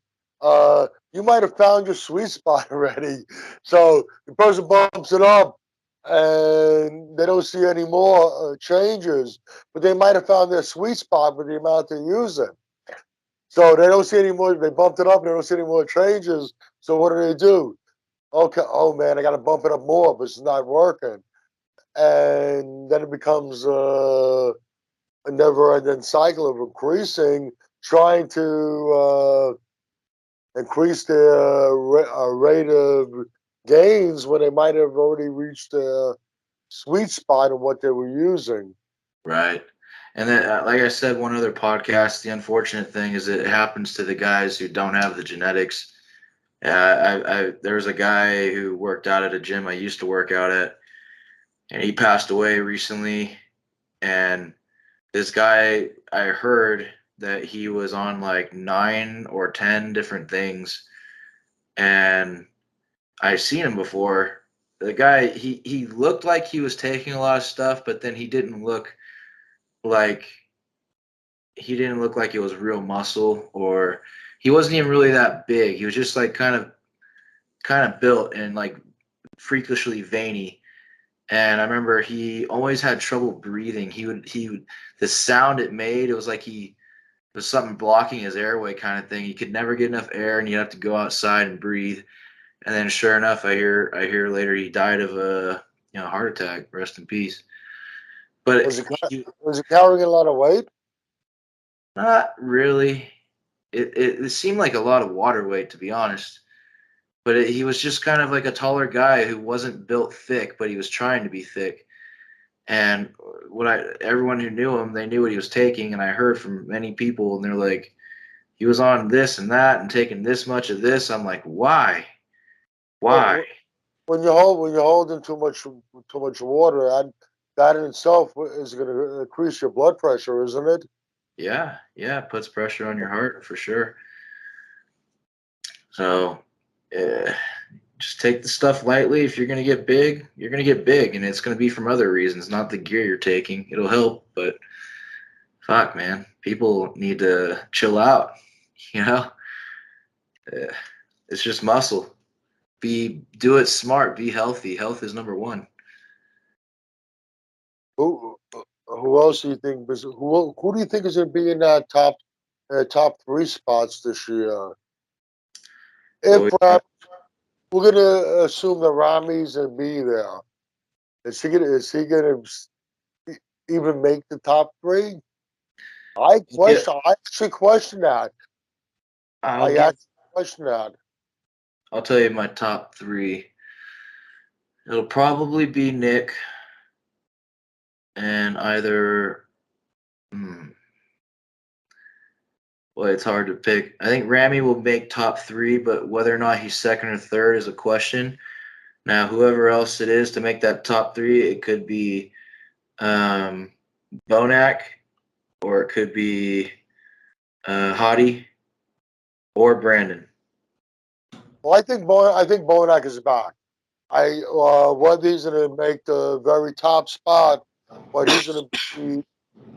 You might have found your sweet spot already. So the person bumps it up, and they don't see any more changes, but they might have found their sweet spot with the amount they're using. So they don't see any more. They bumped it up. They don't see any more changes. So what do? Okay, oh man, I got to bump it up more, but it's not working, and then it becomes a never-ending cycle of increasing, trying to increase their rate of gains when they might have already reached a sweet spot of what they were using. Right. And then, like I said, one other podcast, the unfortunate thing is it happens to the guys who don't have the genetics. There was a guy who worked out at a gym I used to work out at, and he passed away recently. And this guy, I heard that he was on like 9 or 10 different things, and I've seen him before. The guy, he looked like he was taking a lot of stuff, but then like he didn't look like it was real muscle, or he wasn't even really that big. He was just like kind of built and like freakishly veiny. And I remember he always had trouble breathing. He would the sound it made, it was like he was something blocking his airway kind of thing. He could never get enough air, and he'd have to go outside and breathe. And then sure enough, I hear later he died of a heart attack. Rest in peace. But Was it was it carrying a lot of weight? not really. It seemed like a lot of water weight, to be honest. But he was just kind of like a taller guy who wasn't built thick, but he was trying to be thick. And everyone who knew him, they knew what he was taking. And I heard from many people, and they're like, he was on this and that and taking this much of this. I'm like, why? Why? Well, when you're holding too much water, that in itself is going to increase your blood pressure, isn't it? Yeah, yeah, it puts pressure on your heart for sure. So, uh, just take the stuff lightly. If you're gonna get big, you're gonna get big, and it's gonna be from other reasons, not the gear you're taking. It'll help, but fuck, man, people need to chill out. You know, uh, it's just muscle. Do it smart. Be healthy. Health is number one. Who else do you think? Who do you think is going to be in that top three spots this year? If Well, we're going to assume that Rami's going to be there, is he going to even make the top three? yeah, I actually question that. I'll I give. actually question that. I'll tell you my top three. It'll probably be Nick and either. Hmm, well, it's hard to pick. I think Ramy will make top three, but whether or not he's second or third is a question. Now, whoever else it is to make that top three, it could be um, Bonac, or it could be Hottie, or Brandon. Well, I think Bonac is back. Whether he's going to make the very top spot, but he's going to be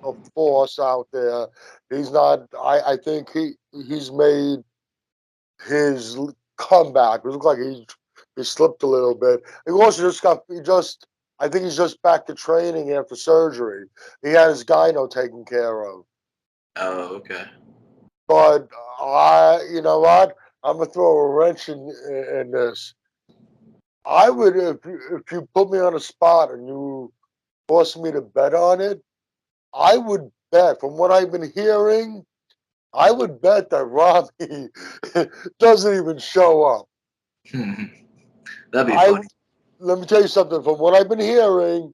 a force out there. He's not. I think he's made his comeback. It looked like he slipped a little bit. He also just. I think he's just back to training after surgery. He had his gyno taken care of. Oh, okay. But you know what? I'm gonna throw a wrench in this. I would if you put me on a spot and you forced me to bet on it, I would bet. From what I've been hearing, I would bet that Rami doesn't even show up. That'd be I funny. Let me tell you something. From what I've been hearing,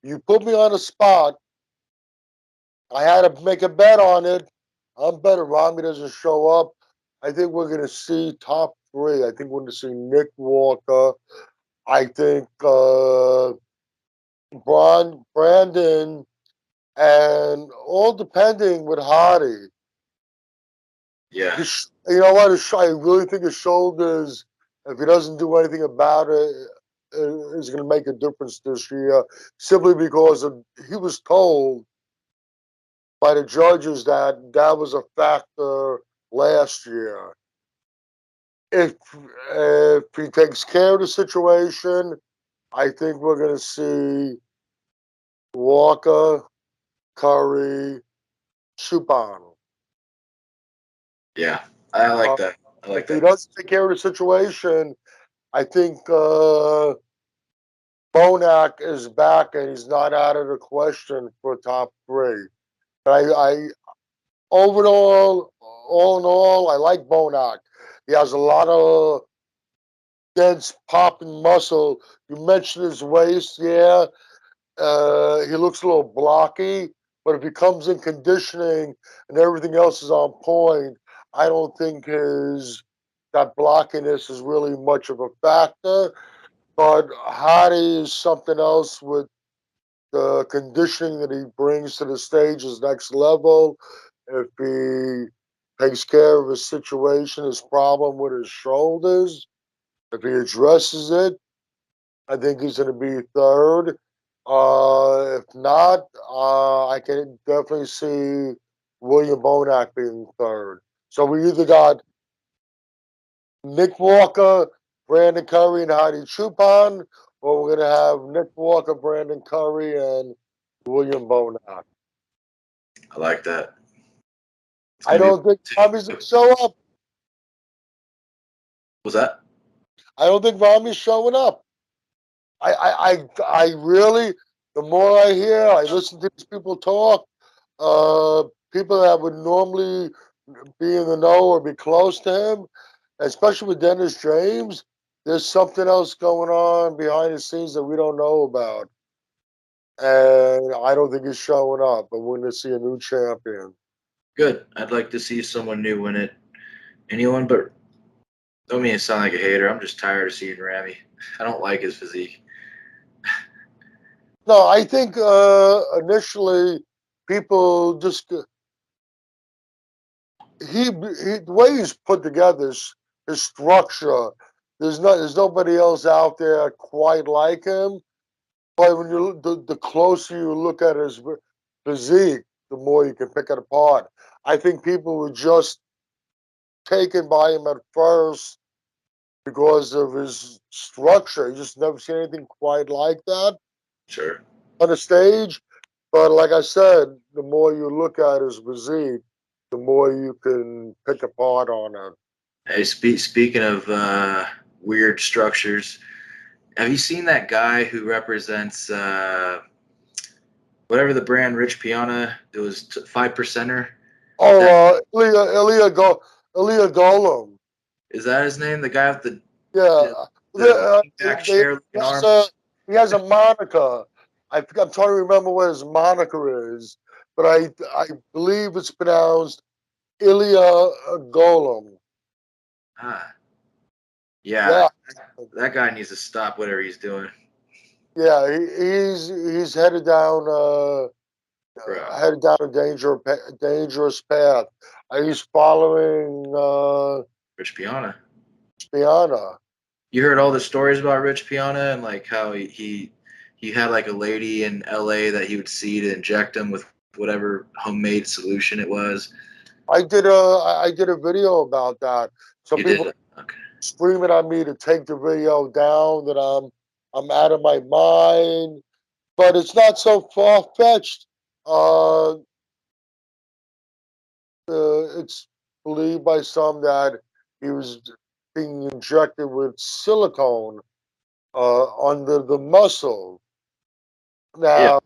you put me on a spot. I had to make a bet on it. I'm betting Rami doesn't show up. I think we're going to see top three. I think we're going to see Nick Walker. I think Brandon, and all depending with Hardy. Yeah. You know what? I really think his shoulders, if he doesn't do anything about it, is going to make a difference this year. Simply because he was told by the judges that that was a factor last year. If he takes care of the situation, I think we're going to see Walker, Curry, Chupan. Yeah. I like Uh, that. I like if he that. doesn't take care of the situation, I think Bonac is back and he's not out of the question for top three. I overall, all in all, I like Bonac. He has a lot of dense popping muscle. You mentioned his waist, yeah. He looks a little blocky, but if he comes in conditioning and everything else is on point, I don't think his that blockiness is really much of a factor. But Hardy is something else with the conditioning that he brings to the stage is next level. If he takes care of his situation, his problem with his shoulders, if he addresses it, I think he's going to be third. If not, I can definitely see William Bonac being third. So we either got Nick Walker, Brandon Curry, and Heidi Chupon, or we're going to have Nick Walker, Brandon Curry, and William Bonac. I like that. It's I gonna be don't think Rami's going to show up. was that? I don't think Rami's showing up. I really, the more I hear, I listen to these people talk, uh, people that would normally be in the know or be close to him, especially with Dennis James, there's something else going on behind the scenes that we don't know about. And I don't think he's showing up, but we're going to see a new champion. Good. I'd like to see someone new win it. Anyone but don't mean to sound like a hater. I'm just tired of seeing Ramy. I don't like his physique. No, I think initially people just the way he's put together, his structure. There's nobody else out there quite like him. But when the closer you look at his physique, the more you can pick it apart. I think people were just taken by him at first because of his structure. You just never seen anything quite like that Sure. on the stage. But like I said, the more you look at his physique, the more you can pick apart on it. Hey, speaking of weird structures, have you seen that guy who represents whatever the brand Rich Piana? It was 5%er. That Oh, Ilya Golem. is that his name? The guy with the Yeah, the, the back chair he looking has arms. he has a moniker. I'm trying to remember what his moniker is, but I believe it's pronounced Ilya Golem. Ah, yeah, Yeah, that guy needs to stop whatever he's doing, yeah, he's bro. headed down a dangerous path. He's following Rich Piana. Spiana. You heard all the stories about Rich Piana and like how he had like a lady in LA that he would see to inject him with whatever homemade solution it was. I did a video about that. Some You people did? Okay. screaming at me to take the video down that I'm out of my mind, but it's not so far fetched. Uh, it's believed by some that he was being injected with silicone under the muscle. Yeah. Now,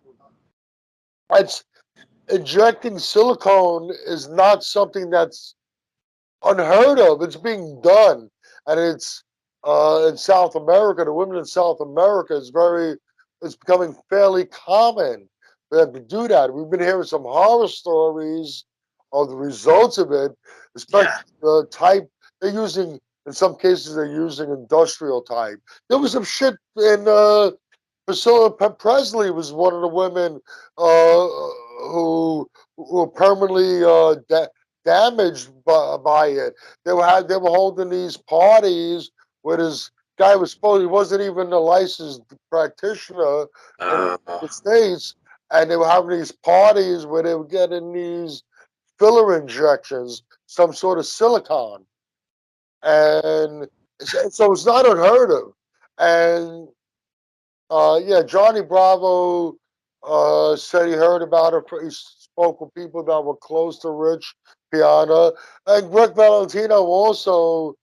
it's injecting silicone is not something that's unheard of. It's being done, and it's in South America. The women in South America is very. It's becoming fairly common for them to do that. We've been hearing some horror stories of the results of it, especially Yeah. the type they're using. In some cases, they're using industrial type. There was some shit in Priscilla Presley was one of the women who were permanently damaged by it. They were holding these parties where this guy was supposed he wasn't even a licensed practitioner in Uh, the States, and they were having these parties where they were getting these filler injections, some sort of silicon, and so it's not unheard of. And yeah, Johnny Bravo said he heard about it. He spoke with people that were close to Rich Piana, and Greg Valentino also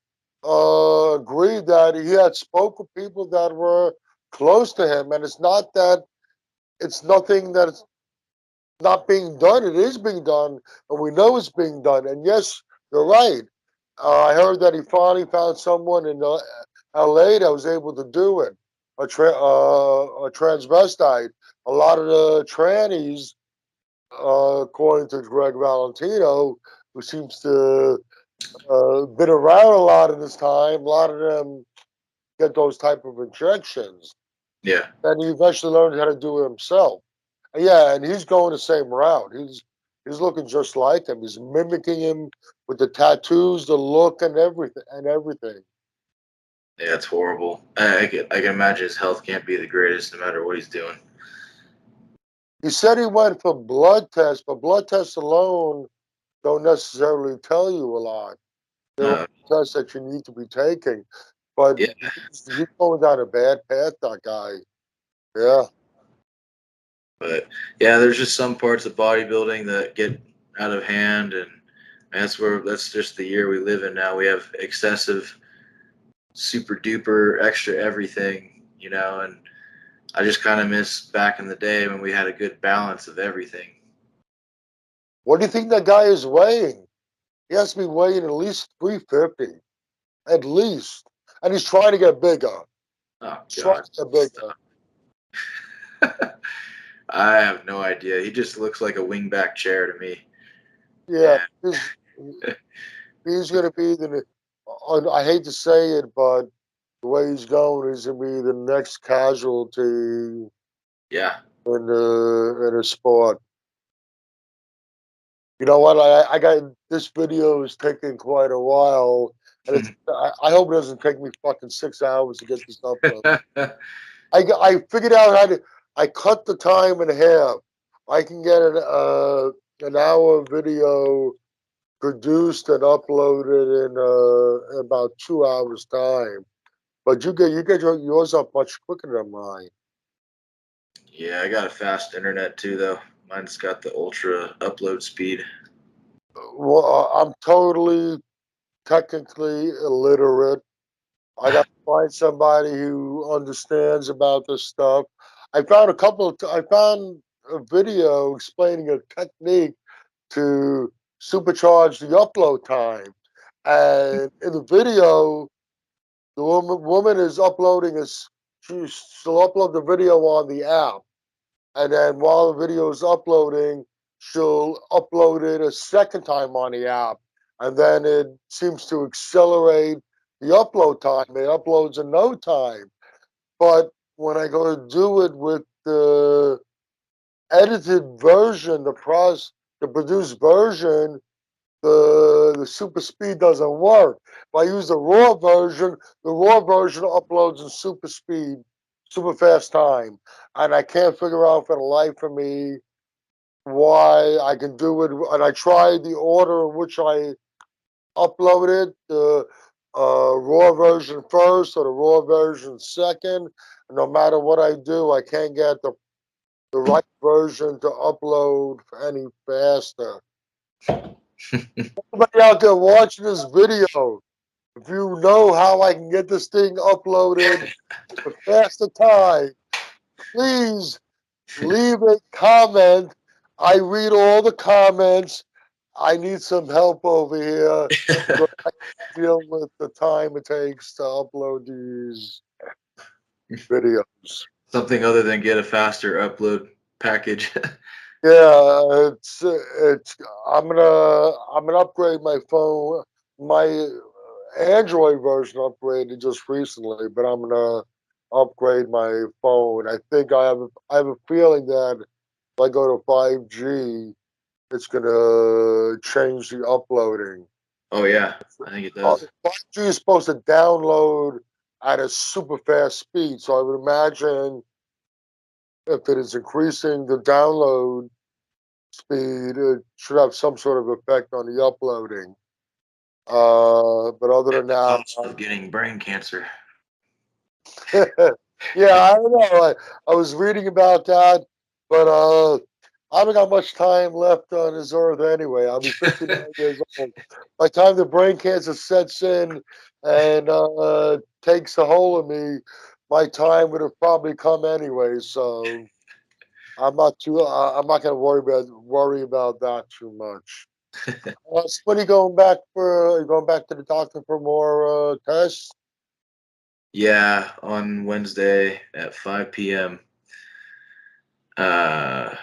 agreed that he had spoke with people that were close to him, and it's not that it's nothing that's not being done. It is being done, and we know it's being done. And yes, you're right. I heard that he finally found someone in L.A. that was able to do it, a transvestite. A lot of the trannies, according to Greg Valentino, who seems to been around a lot of this time, a lot of them get those type of injections. yeah. And he eventually learned how to do it himself. And yeah, and he's going the same route. He's looking just like him. He's mimicking him with the tattoos, the look, and everything. Yeah, it's horrible. I can imagine his health can't be the greatest no matter what he's doing. He said he went for blood tests, but blood tests alone don't necessarily tell you a lot. There are Uh, tests that you need to be taking, but yeah, he's going down a bad path. That guy, yeah. but yeah, there's just some parts of bodybuilding that get out of hand, and that's just the year we live in now. We have excessive, super duper, extra everything, and I just kind of miss back in the day when we had a good balance of everything. What do you think that guy is weighing? He has to be weighing at least 350, at least, and he's trying to get bigger. Oh He's trying God, to get bigger. stop. I have no idea. He just looks like a wingback chair to me. Yeah, And he's going to be the. I hate to say it, but the way he's going, he's going to be the next casualty yeah. in the sport. You know what? I got this video is taking quite a while, and I hope it doesn't take me fucking 6 hours to get this upload. I figured out how to. I cut the time in half. I can get an hour video produced and uploaded in about 2 hours time. But you get yours up much quicker than mine. Yeah, I got a fast internet too, though. Mine's got the ultra upload speed. Well, I'm totally technically illiterate. I got to find somebody who understands about this stuff. I found a video explaining a technique to supercharge the upload time. And in the video, the woman is uploading she'll upload the video on the app. And then while the video is uploading, she'll upload it a second time on the app. And then it seems to accelerate the upload time. It uploads in no time. But when I go to do it with the edited version, the produced version, the super speed doesn't work. If I use the raw version uploads in super speed, super fast time, and I can't figure out for the life of me why I can do it. And I tried the order in which I uploaded the raw version first or the raw version second. And no matter what I do, I can't get the right version to upload any faster. Everybody out there watching this video, If you know how I can get this thing uploaded with faster time, please leave a comment. I read all the comments. I need some help over here because I can't deal with the time it takes to upload these videos. Something other than get a faster upload package. Yeah, it's. I'm gonna upgrade my phone. My Android version upgraded just recently, but I'm gonna upgrade my phone. I have a feeling that if I go to 5G, it's gonna change the uploading. Oh yeah, I think it does. 5G is supposed to download at a super fast speed, so I would imagine if it is increasing the download speed, it should have some sort of effect on the uploading. But other At than the that, cost of getting brain cancer. yeah, I don't know. I was reading about that, but I haven't got much time left on this earth anyway. I'll be 59 years old. By the time the brain cancer sets in and takes a hold of me, my time would have probably come anyway. So I'm not going to worry about that too much. So when are you going back for? Are you going back to the doctor for more tests? Yeah, on Wednesday at 5 p.m. Uh,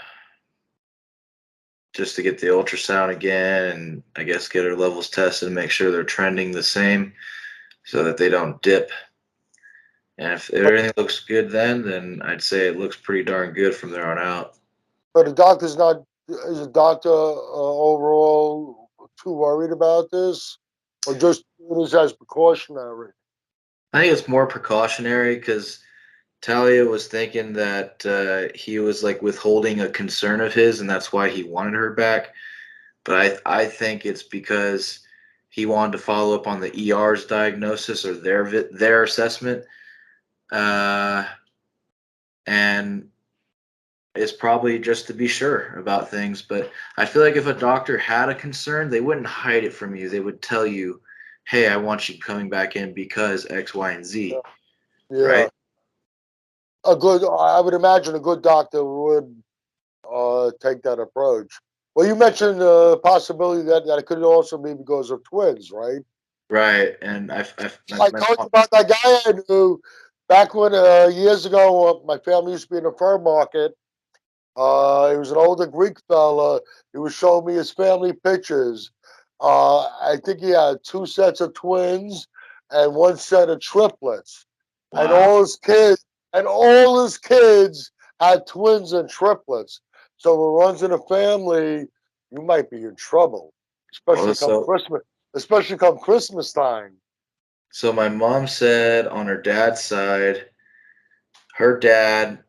just to get the ultrasound again and I guess get her levels tested and make sure they're trending the same so that they don't dip. And if everything looks good then I'd say it looks pretty darn good from there on out. But the doctor's not. Is the doctor overall too worried about this, or just doing this as precautionary? I think it's more precautionary because Talia was thinking that he was like withholding a concern of his, and that's why he wanted her back. But I think it's because he wanted to follow up on the ER's diagnosis or their assessment, uh, and it's probably just to be sure about things. But I feel like if a doctor had a concern, they wouldn't hide it from you. They would tell you, "Hey, I want you coming back in because X, Y, and Z." Yeah, Right? a good. I would imagine a good doctor would take that approach. Well, you mentioned the possibility that it could also be because of twins, right? Right. And I my told you about that guy I knew back when years ago. My family used to be in the fur market. He was an older Greek fella. He was showing me his family pictures. I think he had two sets of twins and one set of triplets, and wow. all his kids had twins and triplets. So if it runs in a family, you might be in trouble, Well, especially come Christmas, especially come Christmas time. so my mom said on her dad's side, her dad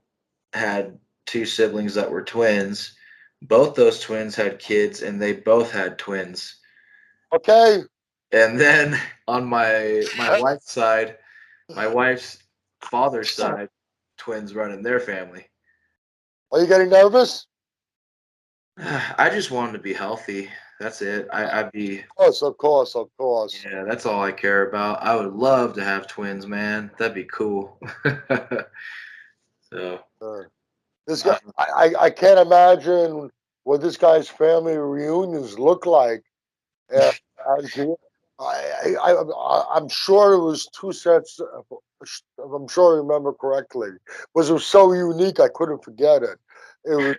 had two siblings that were twins. Both those twins had kids, and they both had twins. Okay, And then on my wife's side, my wife's father's side, twins running their family. are you getting nervous? I just wanted to be healthy. That's it. I'd be Of course, of course, of course. Yeah, that's all I care about. I would love to have twins, man. That'd be cool. So, Uh, This guy, um, I can't imagine what this guy's family reunions look like. Uh, as he, I'm sure it was two sets. I'm sure I remember correctly. Was it was so unique I couldn't forget it. It was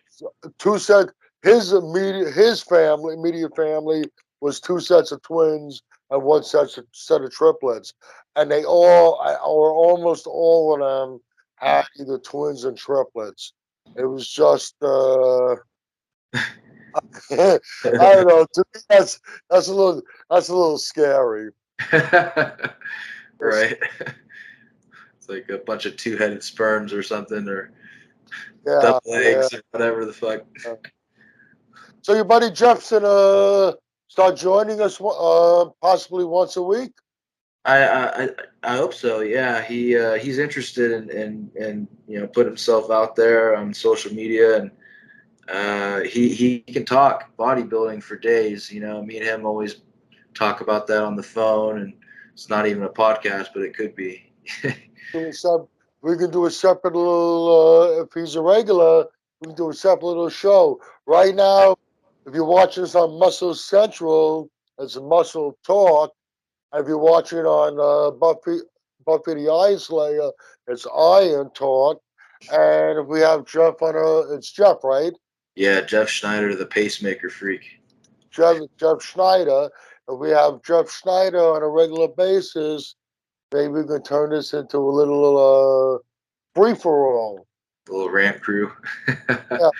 two sets. Immediate family was two sets of twins and one set of triplets, and they or almost all of them had either twins and triplets. It was just I don't know. To me, that's a little that's a little scary. It's- right. It's like a bunch of two-headed sperms or something, or yeah, double yeah. eggs or whatever the fuck. So your buddy Jeff's start joining us possibly once a week. I I I hope so. Yeah, he's interested in put himself out there on social media and he can talk bodybuilding for days. Me and him always talk about that on the phone and It's not even a podcast, but it could be. Do a we can do a separate little, if he's a regular, we can do a separate little show. Right now, if you're watching this on Muscle Central, it's Muscle Talk. If you're watching on Buffy the Iron Slayer, it's Iron Talk. And if we have Jeff on it's Jeff, right? Yeah, Jeff Schneider, the pacemaker freak. Jeff Schneider. If we have Jeff Schneider on a regular basis, maybe we can turn this into a little free for all. The little ramp crew. Yeah,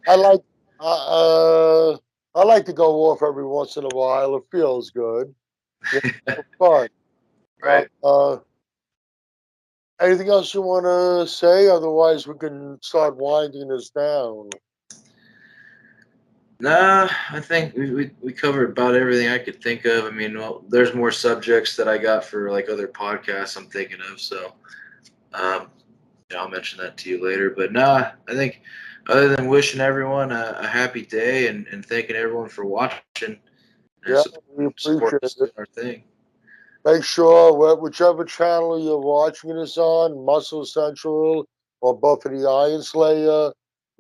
I like uh, I like to go off every once in a while. It feels good. Yeah, it's fun. Right. Anything else you want to say? Otherwise, we can start winding this down. Nah, I think we covered about everything I could think of. I mean, well, there's more subjects that I got for like other podcasts I'm thinking of. So, um, yeah, I'll mention that to you later. But nah, I think other than wishing everyone a happy day and thanking everyone for watching and Yeah, we support appreciate us it. doing our thing. Make sure whichever channel you're watching this on, Muscle Central or Buffy the Iron Slayer,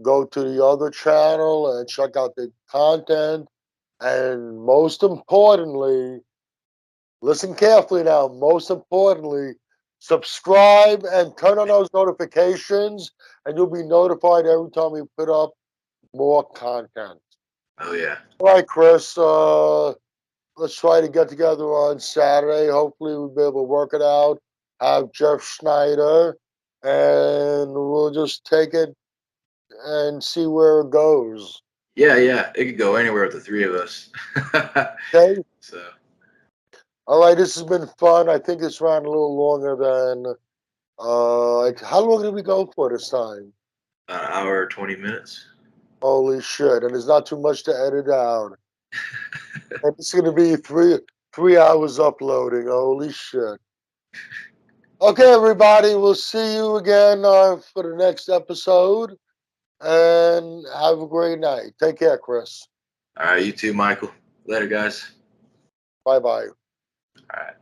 go to the other channel and check out the content. And most importantly, listen carefully now. Most importantly, subscribe and turn on those notifications, and you'll be notified every time we put up more content. Oh yeah, All right, Chris. Let's try to get together on Saturday. Hopefully, we'll be able to work it out. Have Jeff Schneider, and we'll just take it and see where it goes. yeah. It could go anywhere with the three of us. Okay. So All right. This has been fun. I think it's ran a little longer than. How long did we go for this time? about an hour, 20 minutes. Holy shit! And there's not too much to edit out. And it's going to be three hours uploading. Holy shit! Okay, everybody. We'll see you again for the next episode. And have a great night. Take care, Chris. All right, you too, Michael. Later, guys. Bye bye. All right.